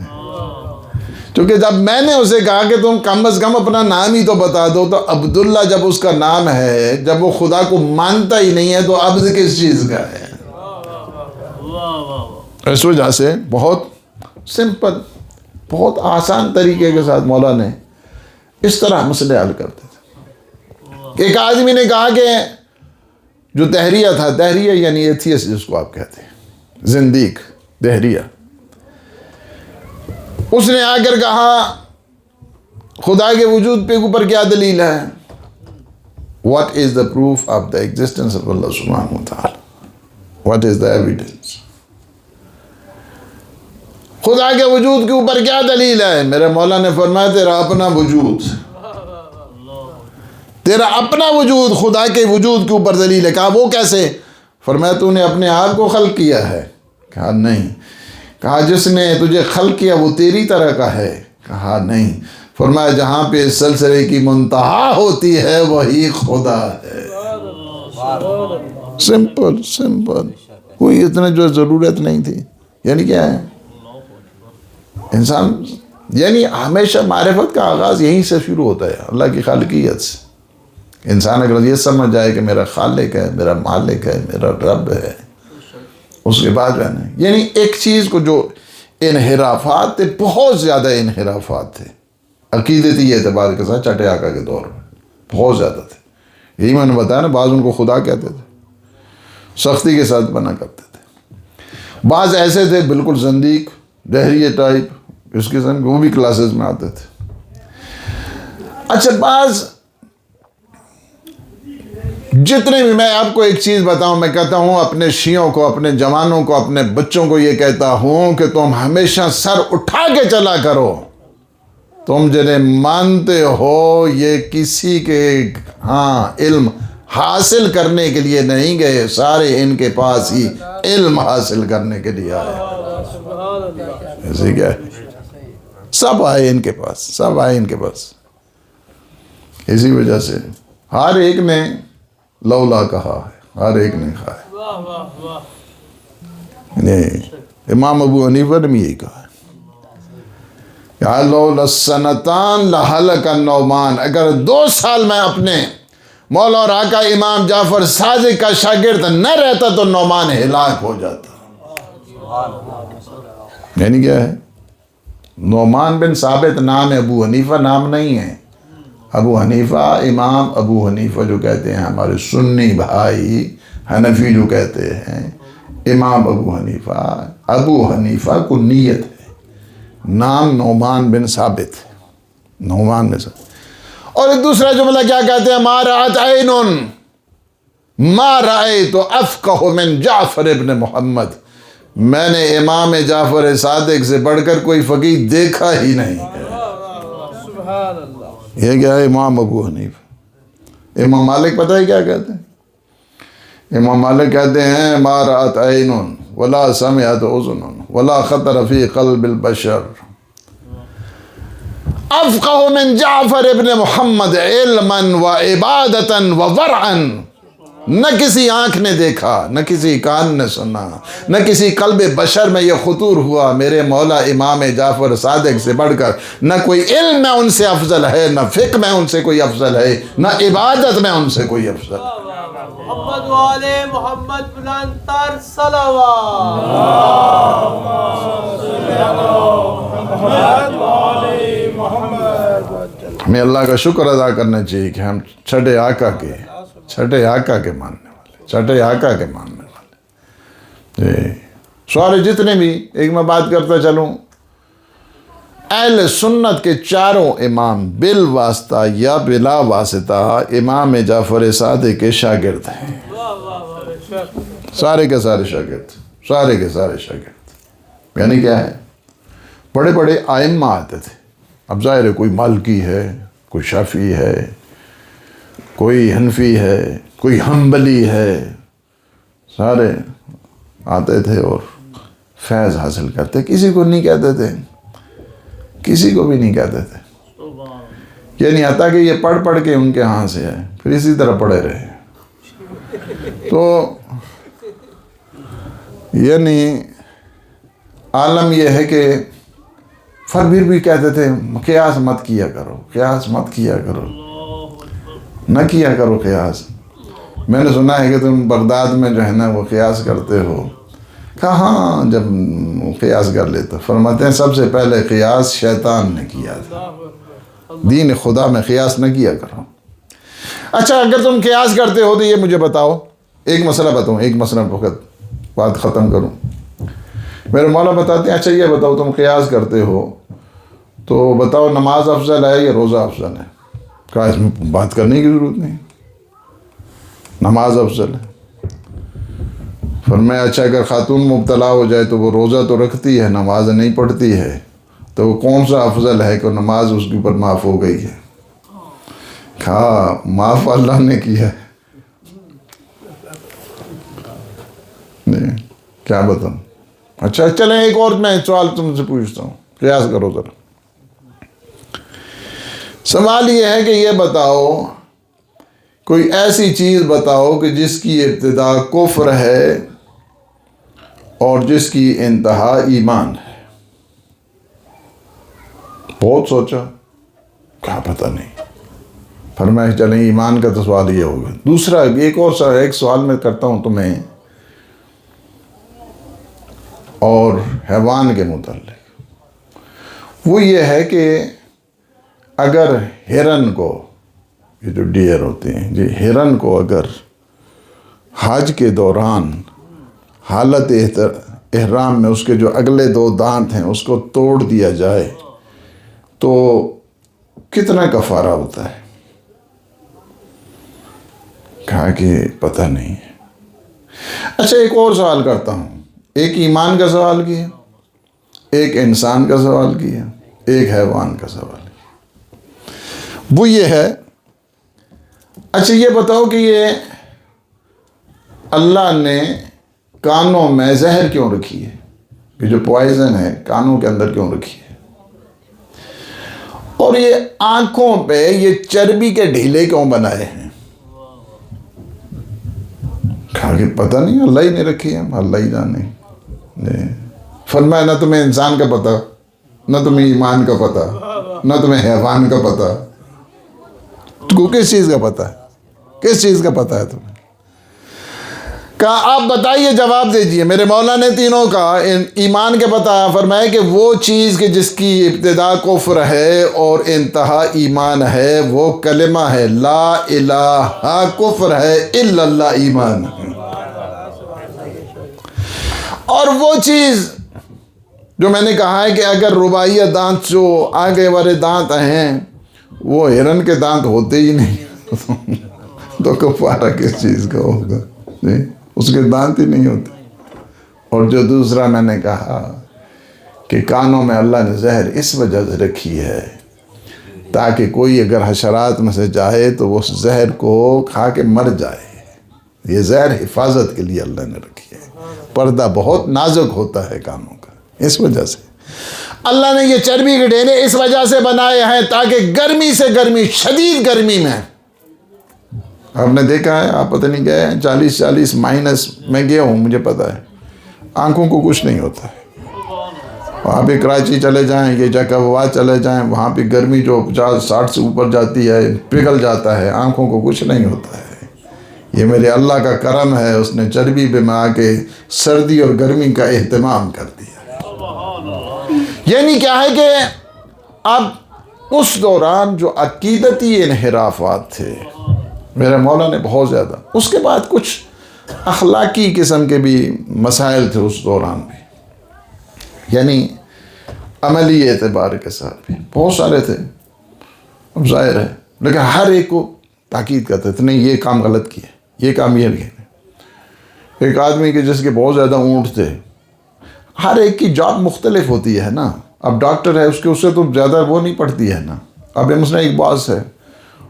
کیونکہ جب میں نے اسے کہا کہ تم کم از کم اپنا نام ہی تو بتا دو، تو عبداللہ جب اس کا نام ہے، جب وہ خدا کو مانتا ہی نہیں ہے، تو عبد کس چیز کا ہے؟ اس وجہ سے بہت سمپل، بہت آسان طریقے کے ساتھ مولا نے اس طرح مسئلے حل کرتے تھے۔ ایک آدمی نے کہا کہ جو دہریہ تھا، دہریہ یعنی ایتھیس جس کو آپ کہتے ہیں، زندیق دہریہ، اس نے آ کر کہا خدا کے وجود پہ اوپر کیا دلیل ہے؟ What is the proof of the existence of Allah subhanahu wa ta'ala? What is the evidence? خدا کے وجود کے اوپر کیا دلیل ہے؟ میرے مولا نے فرمایا تیرا اپنا وجود، تیرا اپنا وجود خدا کے وجود کے اوپر دلیل ہے۔ کہا وہ کیسے؟ فرمایا تو نے اپنے آپ کو خلق کیا ہے؟ کہا نہیں۔ کہا جس نے تجھے خلق کیا وہ تیری طرح کا ہے؟ کہا نہیں۔ فرمایا جہاں پہ اس سلسلے کی منتہا ہوتی ہے وہی خدا ہے۔ سمپل سمپل، کوئی اتنا جو ضرورت نہیں تھی۔ یعنی کیا ہے انسان، یعنی ہمیشہ معرفت کا آغاز یہیں سے شروع ہوتا ہے، اللہ کی خالقیت سے۔ انسان اگر یہ سمجھ جائے کہ میرا خالق ہے، میرا مالک ہے، میرا رب ہے، اس کے بعد یعنی ایک چیز کو جو انحرافات تھے، بہت زیادہ انحرافات تھے عقیدتی اعتبار کے ساتھ چھٹے آقا کے دور میں، بہت زیادہ تھے۔ یہی میں نے بتایا نا، بعض ان کو خدا کہتے تھے، سختی کے ساتھ منع کرتے تھے۔ بعض ایسے تھے بالکل زندیق دہریہ ٹائپ، اس قسم کے، وہ بھی کلاسز میں آتے تھے۔ اچھا، بعض جتنے بھی، میں آپ کو ایک چیز بتاؤں، میں کہتا ہوں اپنے شیعوں کو، اپنے جوانوں کو، اپنے بچوں کو یہ کہتا ہوں کہ تم ہمیشہ سر اٹھا کے چلا کرو۔ تم جنہیں مانتے ہو یہ کسی کے علم حاصل کرنے کے لیے نہیں گئے، سارے ان کے پاس ہی علم حاصل کرنے کے لیے آئے۔ ایسے کیا ہے، سب آئے ان کے پاس، سب آئے ان کے پاس۔ اسی وجہ سے ہر ایک نے لولا کہا ہے، ہر ایک نے کہا ہے۔ امام ابو حنیفہ نے بھی یہی کہا ہے، لولا السنتان لہلک النعمان، اگر 2 سال میں اپنے مولا اور آقا امام جعفر صادق کا شاگرد نہ رہتا تو نعمان ہلاک ہو جاتا۔ یعنی کیا ہے، نعمان بن ثابت نام ہے، ابو حنیفہ نام نہیں ہے۔ ابو حنیفہ، امام ابو حنیفہ جو کہتے ہیں ہمارے سنی بھائی، حنفی جو کہتے ہیں امام ابو حنیفہ کو نیت ہے، نام نعمان بن ثابت، نعمان بن ثابت۔ اور ایک دوسرا جملہ کیا کہتے ہیں، ما رأت عین ما رأیت افقہ من جعفر ابن محمد، میں نے امام جعفر صادق سے بڑھ کر کوئی فقیہ دیکھا ہی نہیں ہے۔ یہ کیا ہے، امام ابو حنیفہ۔ امام مالک پتہ ہے کیا کہتے ہیں؟ امام مالک کہتے ہیں ما رأت عین ولا سمعت اذن ولا خطر فی قلب البشر افقہ من جعفر ابن محمد علما و عبادتا و ورعا، نہ کسی آنکھ نے دیکھا، نہ کسی کان نے سنا، نہ کسی قلب بشر میں یہ خطور ہوا میرے مولا امام جعفر صادق سے بڑھ کر نہ کوئی علم میں ان سے افضل ہے، نہ فقہ میں ان سے کوئی افضل ہے، نہ عبادت میں ان سے کوئی افضل ہے۔ محمد والے محمد بلندتر صلوات۔ ہمیں اللہ کا شکر ادا کرنا چاہیے کہ ہم چھٹے آقا کے ماننے والے، چھٹے آقا کے ماننے والے۔ سارے جتنے بھی، ایک میں بات کرتا چلوں، اہل سنت کے چاروں امام بالواسطہ یا بلا واسطہ امام جعفر صادق کے شاگرد ہیں، سارے کے سارے شاگرد، سارے کے سارے شاگرد۔ یعنی کیا ہے، بڑے بڑے ائمہ آتے تھے، اب ظاہر ہے کوئی مالکی ہے، کوئی شافعی ہے، کوئی حنفی ہے، کوئی حنبلی ہے، سارے آتے تھے اور فیض حاصل کرتے، کسی کو نہیں کہتے تھے، کسی کو بھی نہیں کہتے تھے، یعنی حتیٰ کہ یہ پڑھ پڑھ کے ان کے ہاں سے ہے، پھر اسی طرح پڑھے رہے۔ تو یعنی عالم یہ ہے کہ پھر بھی کہتے تھے قیاس مت کیا کرو، قیاس مت کیا کرو، نہ کیا کرو قیاس۔ میں نے سنا ہے کہ تم بغداد میں جو ہے نا وہ قیاس کرتے ہو کہا ہاں جب قیاس کر لیتا. فرماتے ہیں سب سے پہلے قیاس شیطان نے کیا تھا. دین خدا میں قیاس نہ کیا کرو. اچھا اگر تم قیاس کرتے ہو تو یہ مجھے بتاؤ, ایک مسئلہ بتاؤں, ایک مسئلہ وقت بات ختم کروں. میرے مولا بتاتے ہیں اچھا یہ بتاؤ تم قیاس کرتے ہو تو بتاؤ نماز افضل ہے یا روزہ افضل ہے؟ کہا اس میں بات کرنے کی ضرورت نہیں, نماز افضل ہے. فرمایا اچھا اگر خاتون مبتلا ہو جائے تو وہ روزہ تو رکھتی ہے, نماز نہیں پڑھتی ہے, تو وہ کون سا افضل ہے کہ نماز اس کے اوپر معاف ہو گئی ہے؟ کہا معاف اللہ نے کیا ہے. نہیں کیا بتاؤں. اچھا چلیں ایک اور میں سوال تم سے پوچھتا ہوں, قیاس کرو ذرا. سوال یہ ہے کہ یہ بتاؤ کوئی ایسی چیز بتاؤ کہ جس کی ابتدا کفر ہے اور جس کی انتہا ایمان ہے. بہت سوچا, کہا پتہ نہیں. فرمایا چلیں ایمان کا تو سوال یہ ہوگا. دوسرا ایک سوال میں کرتا ہوں تمہیں اور حیوان کے متعلق. وہ یہ ہے کہ اگر ہرن کو, یہ جو ڈیئر ہوتے ہیں جی, ہرن کو اگر حج کے دوران حالت احرام میں اس کے جو اگلے 2 دانت ہیں اس کو توڑ دیا جائے تو کتنا کفارہ ہوتا ہے؟ کہا کہ پتہ نہیں ہے. اچھا ایک اور سوال کرتا ہوں. ایک ایمان کا سوال کیا, ایک انسان کا سوال کیا, ایک حیوان کا سوال کیا. وہ یہ ہے اچھا یہ بتاؤ کہ یہ اللہ نے کانوں میں زہر کیوں رکھی ہے؟ یہ جو پوائزن ہے کانوں کے اندر کیوں رکھی ہے؟ اور یہ آنکھوں پہ یہ چربی کے ڈھیلے کیوں بنائے ہیں؟ کہا کہ پتہ نہیں, اللہ ہی نے رکھی ہے, اللہ ہی جانے. فرمایا نہ تمہیں انسان کا پتہ, نہ تمہیں ایمان کا پتہ, نہ تمہیں حیوان کا پتہ. تو کس چیز کا پتہ ہے؟ کس چیز کا پتہ ہے تمہیں؟ کہا آپ بتائیے, جواب دیجئے. میرے مولا نے تینوں کا ایمان کے بتایا. فرمایا کہ وہ چیز کہ جس کی ابتدا کفر ہے اور انتہا ایمان ہے وہ کلمہ ہے لا الہ, کفر ہے, الا اللہ ایمان ہے. اور وہ چیز جو میں نے کہا ہے کہ اگر رباعیہ دانت جو آگے والے دانت ہیں وہ ہرن کے دانت ہوتے ہی نہیں تو کفارہ کس چیز کا ہوگا؟ نہیں, اس کے دانت ہی نہیں ہوتے. اور جو دوسرا میں نے کہا کہ کانوں میں اللہ نے زہر اس وجہ سے رکھی ہے تاکہ کوئی اگر حشرات میں سے جائے تو وہ زہر کو کھا کے مر جائے. یہ زہر حفاظت کے لیے اللہ نے رکھی ہے. پردہ بہت نازک ہوتا ہے کانوں کا, اس وجہ سے اللہ نے یہ چربی کے ڈھیلے اس وجہ سے بنائے ہیں تاکہ گرمی سے گرمی, شدید گرمی میں, آپ نے دیکھا ہے, آپ پتہ نہیں گئے ہیں 40 مائنس میں گیا ہوں, مجھے پتہ ہے, آنکھوں کو کچھ نہیں ہوتا ہے. وہاں پہ کراچی چلے جائیں, یہ جاکاباد چلے جائیں, وہاں پہ گرمی جو 50-60 سے اوپر جاتی ہے, پگھل جاتا ہے, آنکھوں کو کچھ نہیں ہوتا ہے. یہ میرے اللہ کا کرم ہے, اس نے چربی پہ میں آ کے سردی اور گرمی کا اہتمام کر دیا. یعنی کیا ہے کہ اب اس دوران جو عقیدتی انحرافات تھے میرے مولا نے بہت زیادہ, اس کے بعد کچھ اخلاقی قسم کے بھی مسائل تھے اس دوران بھی, یعنی عملی اعتبار کے ساتھ بھی بہت سارے تھے. اب ظاہر ہے لیکن ہر ایک کو تاکید کرتے تھے نہیں یہ کام غلط کیا, یہ کام یہ نہیں. ایک آدمی کے جس کے بہت زیادہ اونٹ تھے, ہر ایک کی جاب مختلف ہوتی ہے نا. اب ڈاکٹر ہے اس سے تو زیادہ وہ نہیں پڑتی ہے نا. اب مثلا ایک باس ہے,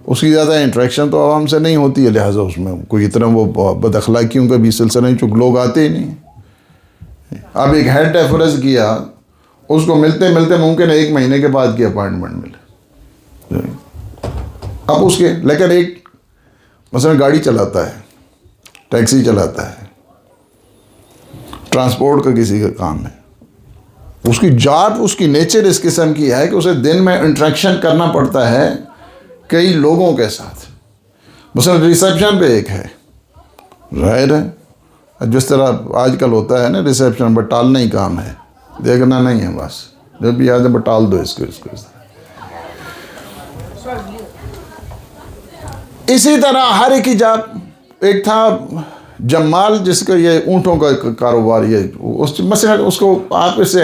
اس کی زیادہ انٹریکشن تو عوام سے نہیں ہوتی ہے, لہٰذا اس میں کوئی اتنا وہ بد اخلاقیوں کا بھی سلسلہ نہیں, چونکہ لوگ آتے ہی نہیں. اب ایک ہیڈ ہے فرض کیا, اس کو ملتے ملتے ممکن 1 مہینے کے بعد کی اپائنٹمنٹ ملے. اب اس کے لیکن ایک مثلا گاڑی چلاتا ہے, ٹیکسی چلاتا ہے, ٹرانسپورٹ کا کسی کا کام ہے, اس کی جاب, اس کی نیچر اس قسم کی ہے کہ اسے دن میں انٹریکشن کرنا پڑتا ہے کئی لوگوں کے ساتھ. مثلا ریسیپشن پہ ایک ہے, ظاہر ہے جس طرح آج کل ہوتا ہے نا ریسیپشن پر ٹالنا ہی کام ہے، دیکھنا نہیں ہے، بس جب بھی آ جائے ٹال دو اس کو اس طرح۔ اسی طرح ہر ایک ایک تھا جمال جس کا یہ اونٹوں کا کاروبار، یہ اس مثلا اس کو آپ اسے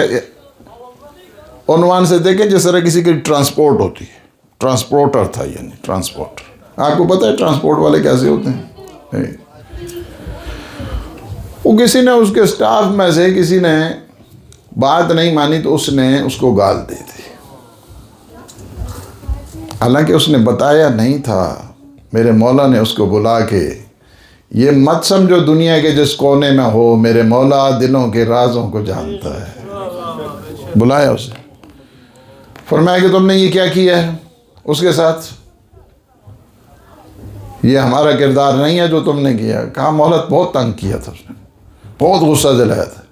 عنوان سے دیکھیں جس طرح کسی کی ٹرانسپورٹ ہوتی ہے، ٹرانسپورٹر تھا، یعنی ٹرانسپورٹر۔ آپ کو پتہ ہے ٹرانسپورٹ والے کیسے ہوتے ہیں؟ وہ کسی نے اس کے سٹاف میں سے کسی نے بات نہیں مانی تو اس نے اس کو گال دے دی، حالانکہ اس نے بتایا نہیں تھا۔ میرے مولا نے اس کو بلا کے، یہ مت سمجھو دنیا کے جس کونے میں ہو، میرے مولا دلوں کے رازوں کو جانتا ہے۔ بلایا اسے، فرمایا کہ تم نے یہ کیا کیا ہے اس کے ساتھ، یہ ہمارا کردار نہیں ہے جو تم نے کیا۔ کہا مولا بہت تنگ کیا تھا اس نے، بہت غصہ دلایا تھا۔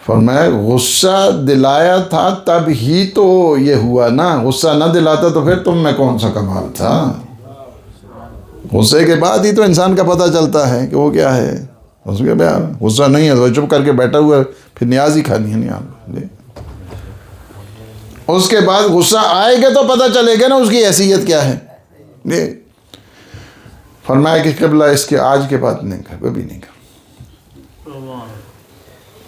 فرمایا غصہ دلایا تھا تب ہی تو یہ ہوا نا، غصہ نہ دلاتا تو پھر تم میں کون سا کمال تھا؟ غصے کے بعد ہی تو انسان کا پتہ چلتا ہے کہ وہ کیا ہے۔ اس کے بعد غصہ نہیں ہے تو چپ کر کے بیٹھا ہوا ہے، پھر نیاز ہی کھانی ہے نیاز۔ اس کے بعد غصہ آئے گا تو پتہ چلے گا نا اس کی حیثیت کیا ہے۔ فرمایا کہ قبلہ اس کے آج کے بعد نہیں کہا، کبھی نہیں کہا۔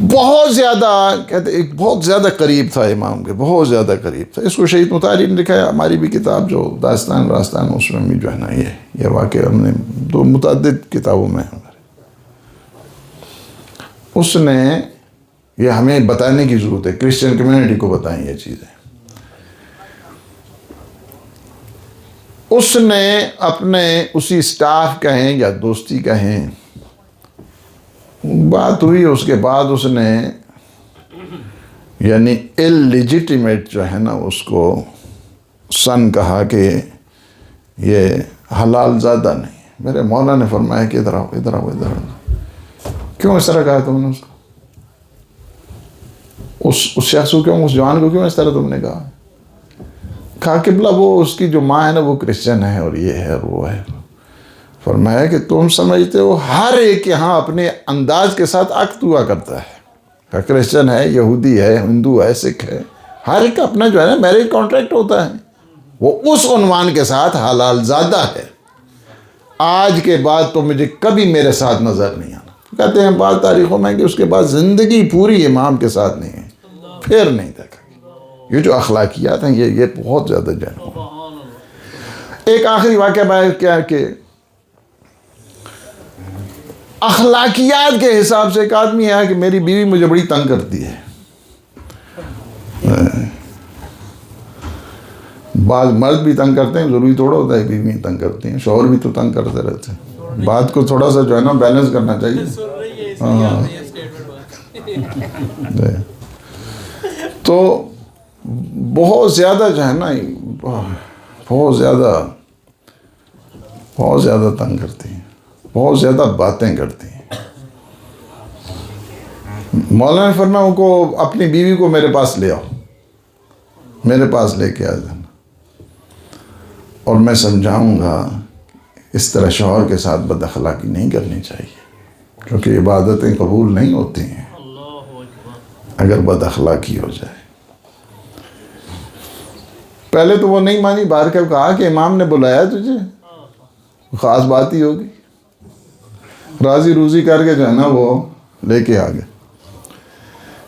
بہت زیادہ کہتے ایک بہت زیادہ قریب تھا امام کے، بہت زیادہ قریب تھا۔ اس کو شہید مطہری نے لکھا ہے، ہماری بھی کتاب جو داستان راستان اس میں بھی جو ہے نا یہ واقعہ ہم نے دو متعدد کتابوں میں اس نے یہ ہمیں بتانے کی ضرورت ہے، کرسچن کمیونٹی کو بتائیں یہ چیزیں۔ اس نے اپنے اسی سٹاف کہیں یا دوستی کہیں، بات ہوئی، اس کے بعد اس نے یعنی اللیجیٹیمیٹ جو ہے نا اس کو سن کہا کہ یہ حلال زادہ نہیں ہے۔ میرے مولا نے فرمایا کہ ادھر آؤ ادھر آؤ ادھر آؤ۔ کیوں اس طرح کہا تم نے اس کو؟ اس شخص کو کیوں، اس جوان کو کیوں اس طرح تم نے کہا؟ کہا قبلہ وہ اس کی جو ماں ہے نا وہ کرسچن ہے اور یہ ہے اور وہ ہے۔ فرمایا کہ تم سمجھتے ہو ہر ایک یہاں اپنے انداز کے ساتھ عقد ہوا کرتا ہے، کرسچن ہے، یہودی ہے، ہندو ہے، سکھ ہے، ہر ایک اپنا جو ہے نا میرج کانٹریکٹ ہوتا ہے، وہ اس عنوان کے ساتھ حلال زادہ ہے۔ آج کے بعد تو مجھے کبھی میرے ساتھ نظر نہیں آنا۔ کہتے ہیں بعض تاریخوں میں کہ اس کے بعد زندگی پوری امام کے ساتھ نہیں ہے، پھر نہیں دیکھا۔ یہ جو اخلاقیات ہیں یہ بہت زیادہ جنم۔ ایک آخری واقعہ بیان کیا کہ اخلاقیات کے حساب سے ایک آدمی ہے کہ میری بیوی مجھے بڑی تنگ کرتی ہے۔ بعض مرد بھی تنگ کرتے ہیں، ضروری تھوڑا ہوتا ہے بیوی تنگ کرتی ہیں، شوہر بھی تو تنگ کرتے رہتے ہیں۔ بات کو تھوڑا سا جو ہے نا بیلنس کرنا چاہیے۔ تو بہت زیادہ جو ہے نا بہت زیادہ تنگ کرتی ہیں، بہت زیادہ باتیں کرتی ہیں۔ مولانا نے فرمایا ان کو اپنی بیوی کو میرے پاس لے آؤ، میرے پاس لے کے آ جانا، اور میں سمجھاؤں گا اس طرح شوہر کے ساتھ بد اخلاقی نہیں کرنی چاہیے، کیونکہ عبادتیں قبول نہیں ہوتی ہیں اگر بد اخلاقی ہو جائے۔ پہلے تو وہ نہیں مانی، بار کے کہا کہ امام نے بلایا تجھے، خاص بات ہی ہوگی، راضی روزی کر کے جو ہے نا وہ لے کے آ گئے۔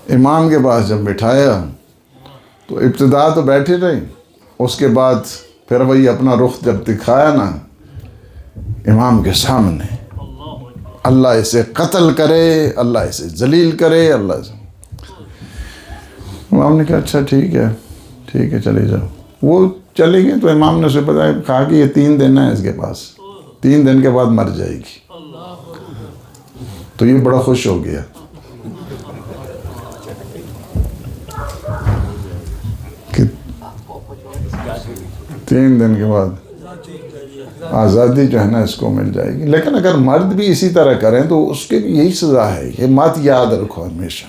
امام کے پاس جب بٹھایا تو ابتدا تو بیٹھے رہے، اس کے بعد پھر وہی اپنا رخ جب دکھایا نا امام کے سامنے، اللہ اسے قتل کرے، اللہ اسے ذلیل کرے، اللہ اسے۔ امام نے کہا اچھا ٹھیک ہے چلے جاؤ۔ وہ چلے گئے تو امام نے اسے بتایا، کہا کہ یہ 3 دن ہے اس کے پاس، 3 دن کے بعد مر جائے گی۔ تو یہ بڑا خوش ہو گیا کہ 3 دن کے بعد آزادی جو ہے نا اس کو مل جائے گی۔ لیکن اگر مرد بھی اسی طرح کریں تو اس کے بھی یہی سزا ہے، یہ مات یاد رکھو ہمیشہ۔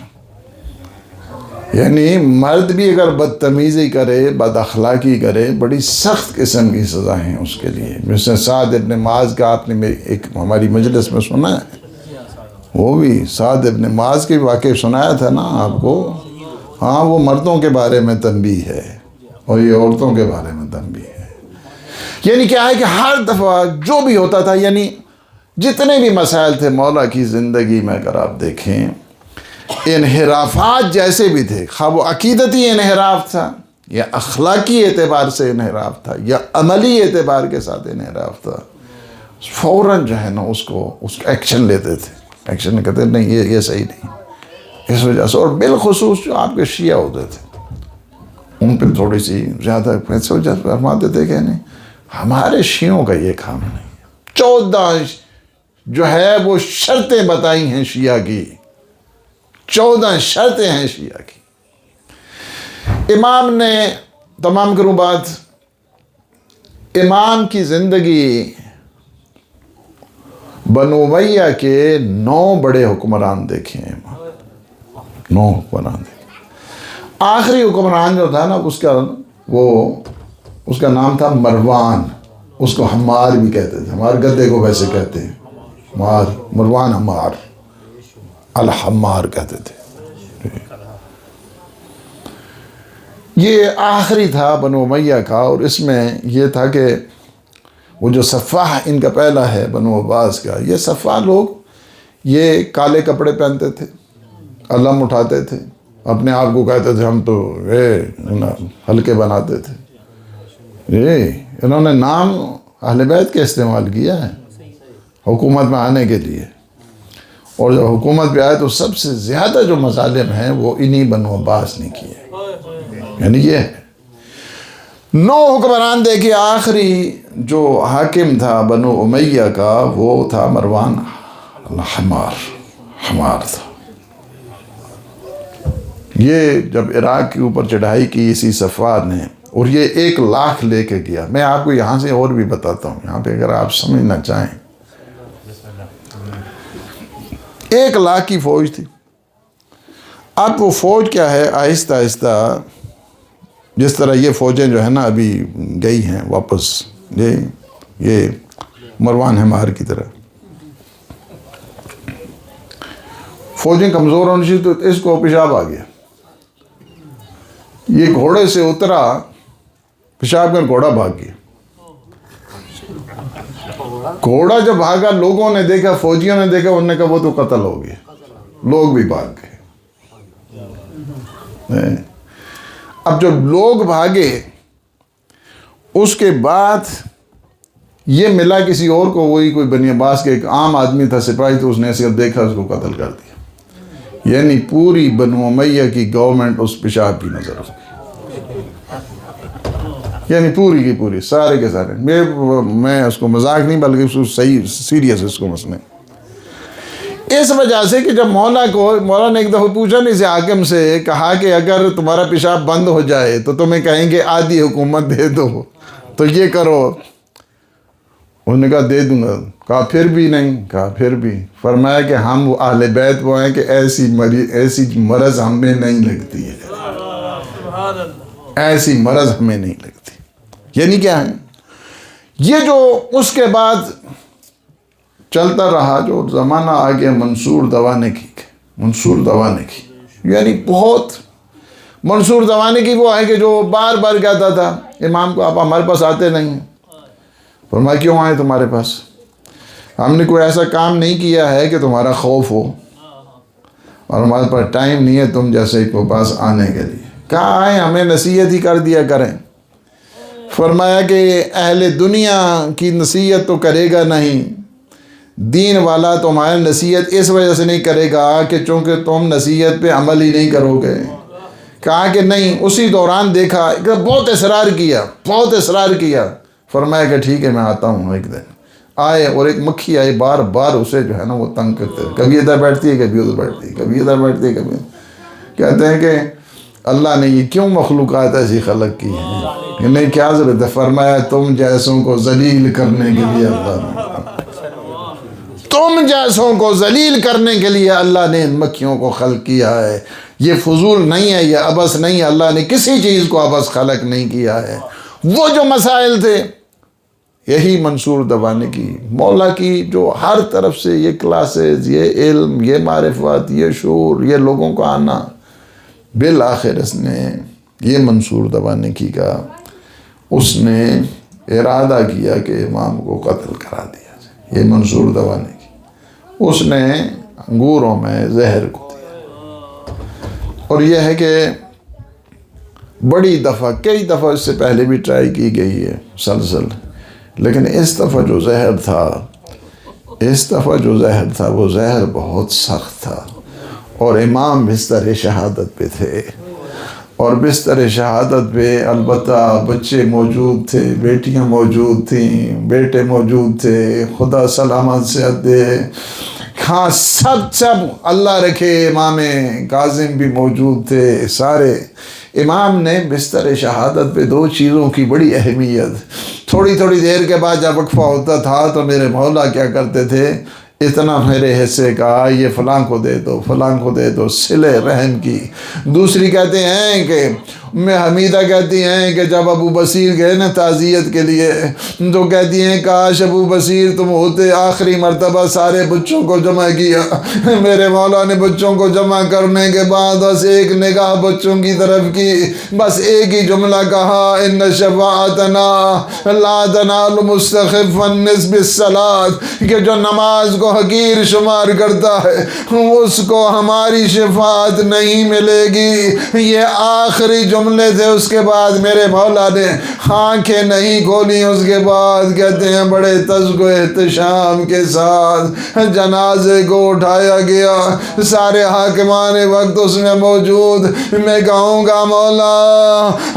یعنی مرد بھی اگر بدتمیزی کرے، بد اخلاقی کرے، بڑی سخت قسم کی سزا ہیں اس کے لیے۔ جیسے سعد ابن معاذ کا آپ نے ایک ہماری مجلس میں سنا ہے، وہ بھی سعد ابن معاذ کے واقعہ سنایا تھا نا آپ کو. ہاں وہ مردوں کے بارے میں تنبیہ ہے اور یہ عورتوں کے بارے میں تنبیہ ہے. یعنی کیا ہے کہ ہر دفعہ جو بھی ہوتا تھا، یعنی جتنے بھی مسائل تھے مولا کی زندگی میں اگر آپ دیکھیں، انحرافات جیسے بھی تھے، خواہ وہ عقیدتی انحراف تھا یا اخلاقی اعتبار سے انحراف تھا یا عملی اعتبار کے ساتھ انحراف تھا، فوراً جو ہے نا اس کا ایکشن لیتے تھے. ایکشن کہتے نہیں یہ صحیح نہیں. اس وجہ سے، اور بالخصوص جو آپ کے شیعہ ہوتے تھے ان پہ تھوڑی سی زیادہ اس وجہ سے فرماتے تھے کہ نہیں ہمارے شیعوں کا یہ کام نہیں. 14 جو ہے وہ شرطیں بتائی ہیں شیعہ کی، 14 شرطیں ہیں شیعہ کی. امام نے، تمام کروں بات، امام کی زندگی بنو امیہ کے 9 بڑے حکمران دیکھے ہیں. 9 حکمران دیکھے. آخری حکمران جو تھا نا اس کا نام تھا مروان. اس کو حمار بھی کہتے تھے، ہمارے گدے کو ویسے کہتے ہیں مروان حمار، الحمار کہتے تھے. یہ آخری تھا بنو امیہ کا، اور اس میں یہ تھا کہ وہ جو صفاح ان کا پہلا ہے بنو عباس کا، یہ صفاح لوگ یہ کالے کپڑے پہنتے تھے، علم اٹھاتے تھے، اپنے آپ کو کہتے تھے ہم تو ہلکے بناتے تھے. انہوں نے نام اہل بیت کے استعمال کیا ہے حکومت میں آنے کے لیے، اور جب حکومت پہ آئے تو سب سے زیادہ جو مظالم ہیں وہ انہی بنو عباس نے کیے. یعنی یہ 9 حکمران دیکھیے. آخری جو حاکم تھا بنو امیہ کا وہ تھا مروان حمار تھا. یہ جب عراق کے اوپر چڑھائی کی اسی صفوان نے، اور یہ 1 لاکھ لے کے گیا. میں آپ کو یہاں سے اور بھی بتاتا ہوں، یہاں پہ اگر آپ سمجھنا چاہیں، 1 لاکھ کی فوج تھی. اب وہ فوج کیا ہے، آہستہ آہستہ جس طرح یہ فوجیں جو ہے نا ابھی گئی ہیں واپس، یہ مروان حمار کی طرح فوجیں کمزور ہونے سے، تو اس کو پیشاب آ گیا. یہ گھوڑے سے اترا، پیشاب کر گھوڑا بھاگ گیا. گھوڑا جب بھاگا، لوگوں نے دیکھا، فوجیوں نے دیکھا، انہوں نے کہا وہ تو قتل ہو گیا. لوگ بھی بھاگ گئے. اب جب لوگ بھاگے، اس کے بعد یہ ملا کسی اور کو، وہی کوئی بنی عباس کے ایک عام آدمی تھا، سپاہی، تو اس نے ایسے دیکھا، اس کو قتل کر دیا. یعنی پوری بنو امیہ کی گورنمنٹ اس پیشاب کی نظر ہو گئی. یعنی پوری کی پوری، سارے کے سارے. میں اس کو مذاق نہیں بلکہ اس کو صحیح سیریس اس کو مسئلہ. اس وجہ سے کہ جب مولا نے ایک دفعہ پوچھا نہیں سے حاکم سے، کہا کہ اگر تمہارا پیشاب بند ہو جائے تو تمہیں کہیں گے آدھی حکومت دے دو، تو یہ کرو. انہوں نے کہا دے دوں گا. کہا پھر بھی نہیں. کہا پھر بھی. فرمایا کہ ہم وہ اہل بیت وہ ہیں کہ ایسی مرض ہمیں نہیں لگتی ہے، ایسی مرض ہمیں نہیں لگتی. یعنی کیا ہے، یہ جو اس کے بعد چلتا رہا، جو زمانہ آ گیا منصور دوانے کی، یعنی بہت منصور دوانے کی وہ ہے کہ جو بار بار کہتا تھا امام کو آپ ہمارے پاس آتے نہیں ہیں. فرمایا کیوں آئے تمہارے پاس؟ ہم نے کوئی ایسا کام نہیں کیا ہے کہ تمہارا خوف ہو، اور ہمارے پاس ٹائم نہیں ہے تم جیسے کو پاس آنے کے لیے. کہاں آئے، ہمیں نصیحت ہی کر دیا کریں. فرمایا کہ اہل دنیا کی نصیحت تو کرے گا نہیں، دین والا تمہاری نصیحت اس وجہ سے نہیں کرے گا کہ چونکہ تم نصیحت پہ عمل ہی نہیں کرو گے. کہا کہ نہیں. اسی دوران دیکھا، بہت اصرار کیا. فرمایا کہ ٹھیک ہے میں آتا ہوں. ایک دن آئے اور ایک مکھی آئی، بار بار اسے جو ہے نا وہ تنگ کرتے، کبھی ادھر بیٹھتی ہے، کبھی ادھر بیٹھتی ہے، کبھی ادھر بیٹھتی ہے، کبھی. کہتے ہیں کہ اللہ نے یہ کیوں مخلوقات ایسی خلق کی ہیں، نہیں کیا ضرورت ہے. فرمایا تم جیسوں کو ذلیل کرنے کے لیے اللہ نے ان مکھیوں کو خلق کیا ہے. یہ فضول نہیں ہے، یہ عبث نہیں ہے. اللہ نے کسی چیز کو عبث خلق نہیں کیا ہے. وہ جو مسائل تھے یہی منصور دبانے کی مولا کی جو ہر طرف سے یہ کلاسز، یہ علم، یہ معرفت، یہ شعور، یہ لوگوں کو آنا، بالآخر اس نے یہ منصور دبانے کی کا اس نے ارادہ کیا کہ امام کو قتل کرا دیا جائے، یہ منصور دبانے کی اس نے انگوروں میں زہر کو دیا۔ اور یہ ہے کہ بڑی دفعہ، کئی دفعہ اس سے پہلے بھی ٹرائی کی گئی ہے مسلسل، لیکن اس دفعہ جو زہر تھا وہ زہر بہت سخت تھا، اور امام بستر شہادت پہ تھے، اور بستر شہادت پہ البتہ بچے موجود تھے، بیٹیاں موجود تھیں، بیٹے موجود تھے، خدا سلامت صحت دے، ہاں سب اللہ رکھے، امام کاظم بھی موجود تھے، سارے۔ امام نے بستر شہادت پہ دو چیزوں کی بڑی اہمیت، تھوڑی دیر کے بعد جب وقفہ ہوتا تھا تو میرے مولا کیا کرتے تھے، اتنا میرے حصے کا یہ فلاں کو دے دو، صلہ رحم کی۔ دوسری کہتے ہیں کہ حمیدہ کہتی ہیں کہ جب ابو بصیر گئے نا تعزیت کے لیے تو کہتی ہیں کاش ابو بصیر تم ہوتے، آخری مرتبہ سارے بچوں کو جمع کیا۔ میرے مولا نے بچوں کو جمع کرنے کے بعد بس ایک نگاہ بچوں کی طرف کی، بس ایک ہی جملہ کہا، ان شفاعتنا لا تنال مستخف النصب الصلاۃ، کہ جو نماز کو حقیر شمار کرتا ہے اس کو ہماری شفاعت نہیں ملے گی۔ یہ آخری جملے تھے۔ اس کے بعد میرے مولا نے آنکھیں نہیں کھولی، اس کے بعد کہتے ہیں بڑے تذک و احتشام کے ساتھ جنازے کو اٹھایا گیا، سارے حاکمان وقت اس میں موجود۔ میں کہوں گا مولا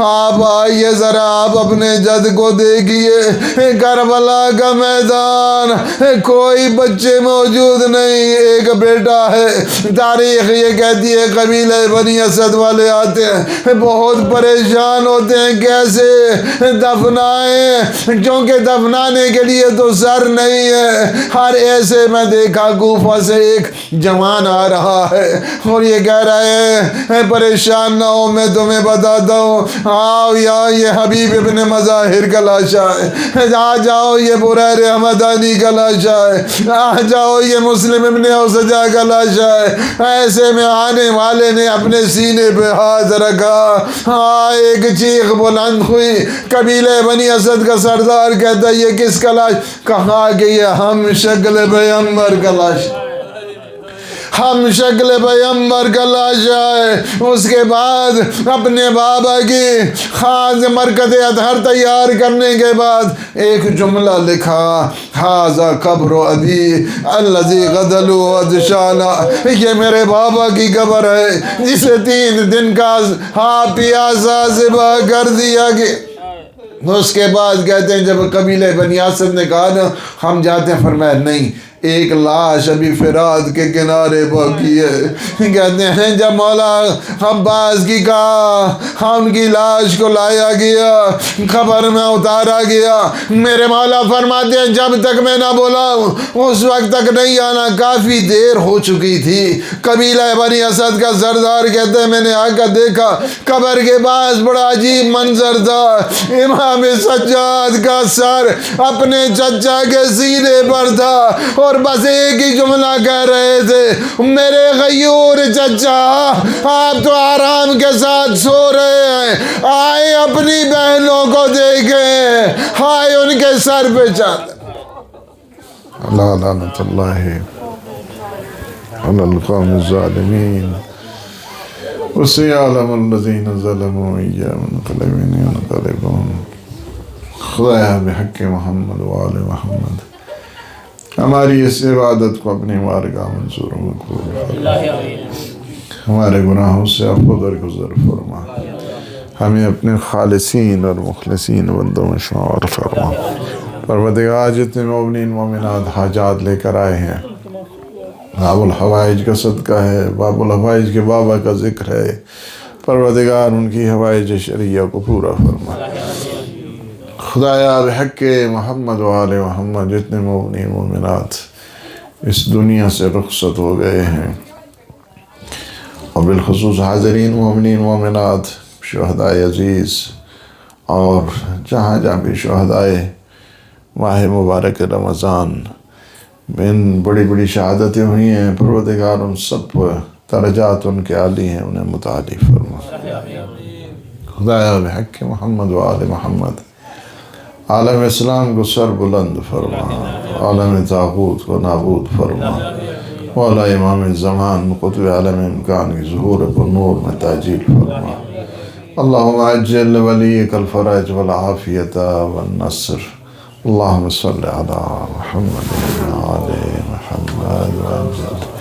آپ آئیے ذرا، آپ اپنے جد کو دیکھیے، کربلا کا میدان، کوئی بچے موجود نہیں، ایک بیٹا ہے۔ تاریخ یہ کہتی ہے قبیلہ بنی اسد والے آتے ہیں، بہت پریشان ہوتے ہیں کیسے دفنائیں، کیونکہ دفنانے کے لیے تو سر نہیں ہے۔ ہر ایسے میں دیکھا کوفہ سے ایک جوان آ رہا ہے اور یہ کہہ رہے ہیں پریشان نہ ہو، میں تمہیں بتاتا ہوں، آؤ یہ حبیب ابن مظاہر کا لاشا ہے، آ جاؤ یہ بریر حمدانی کا لاشا ہے، آ جاؤ یہ مسلم ابن اوسجا کا لاشا ہے۔ ایسے میں آنے والے نے اپنے سینے پہ ہاتھ رکھا، ہاں ایک چیخ بلند ہوئی، قبیلہ بنی اسد کا سردار کہتا ہے یہ کس کا لاش؟ کہا کہ یہ ہم شکل پیغمبر کا لاش، ہم شکل پیغمبر کا لاشا ہے۔ اس کے بعد اپنے بابا کی خاص مرکز اطہر تیار کرنے کے بعد ایک جملہ لکھا، ھذا قبر ابی الذی غدلوا ادشانا، یہ میرے بابا کی قبر ہے جسے 3 دن کا پیاسا ذبح کر دیا گیا۔ اس کے بعد کہتے ہیں جب قبیلہ بنی اسد نے کہا نا ہم جاتے ہیں، فرمایا نہیں، ایک لاش ابھی فرات کے کنارے باقی ہے۔ کہتے ہیں جب مولا عباس کی کہا، ان کی لاش کو لایا گیا، قبر میں اتارا گیا، میرے مولا فرماتے ہیں جب تک میں نہ بولا اس وقت تک نہیں آنا، کافی دیر ہو چکی تھی۔ قبیلہ بنی اسد کا سردار کہتے ہیں میں نے آ کر دیکھا، قبر کے پاس بڑا عجیب منظر تھا، امام سجاد کا سر اپنے چچا کے سینے پر تھا اور بس ایک ہی جملہ کہہ رہے تھے، میرے غیور چچا آپ تو آرام کے ساتھ سو رہے ہیں، آئے اپنی بہنوں کو دیکھیں، آئے ان کے سر پہ چادر۔ اللہ لعنت اللہ علی القوم الظالمین وسيعلم الذين ظلموا أيّ منقلب ينقلبون۔ خدایا بحق محمد وآل محمد ہماری اس عبادت کو اپنی بارگاہ منظور و مقبول فرما، ہمارے گناہوں سے عفو درگزر فرما، ہمیں اپنے خالصین اور مخلصین بندوں میں شمار فرما۔ پروردگار جتنے مومنین مومنات حاجات لے کر آئے ہیں، باب الحوائج کا صدقہ ہے، باب الحوائج کے بابا کا ذکر ہے، پروردگار ان کی حوائج شرعیہ کو پورا فرما۔ خدایا بحق محمد و آل محمد جتنے مومنین مومنات اس دنیا سے رخصت ہو گئے ہیں، اور بالخصوص حاضرین مومنین مومنات، شہدائے عزیز اور جہاں جہاں بھی شہدائے ماہ مبارک رمضان میں بڑی بڑی شہادتیں ہوئی ہیں، پروردگار ان سب درجات ان کے عالی ہیں، انہیں متعالی فرما۔ خدایا بحق محمد و آل محمد عالم اسلام کو سر بلند فرما، عالم طاغوت کو نابود فرما، مولا امام زمان قطب عالم امکان کی ظہور کو نور میں تعجیل فرما۔ اللہم عجل ولیک الفرج والعافیت والنصر۔ اللہم صلی علی محمد و آل محمد وعجل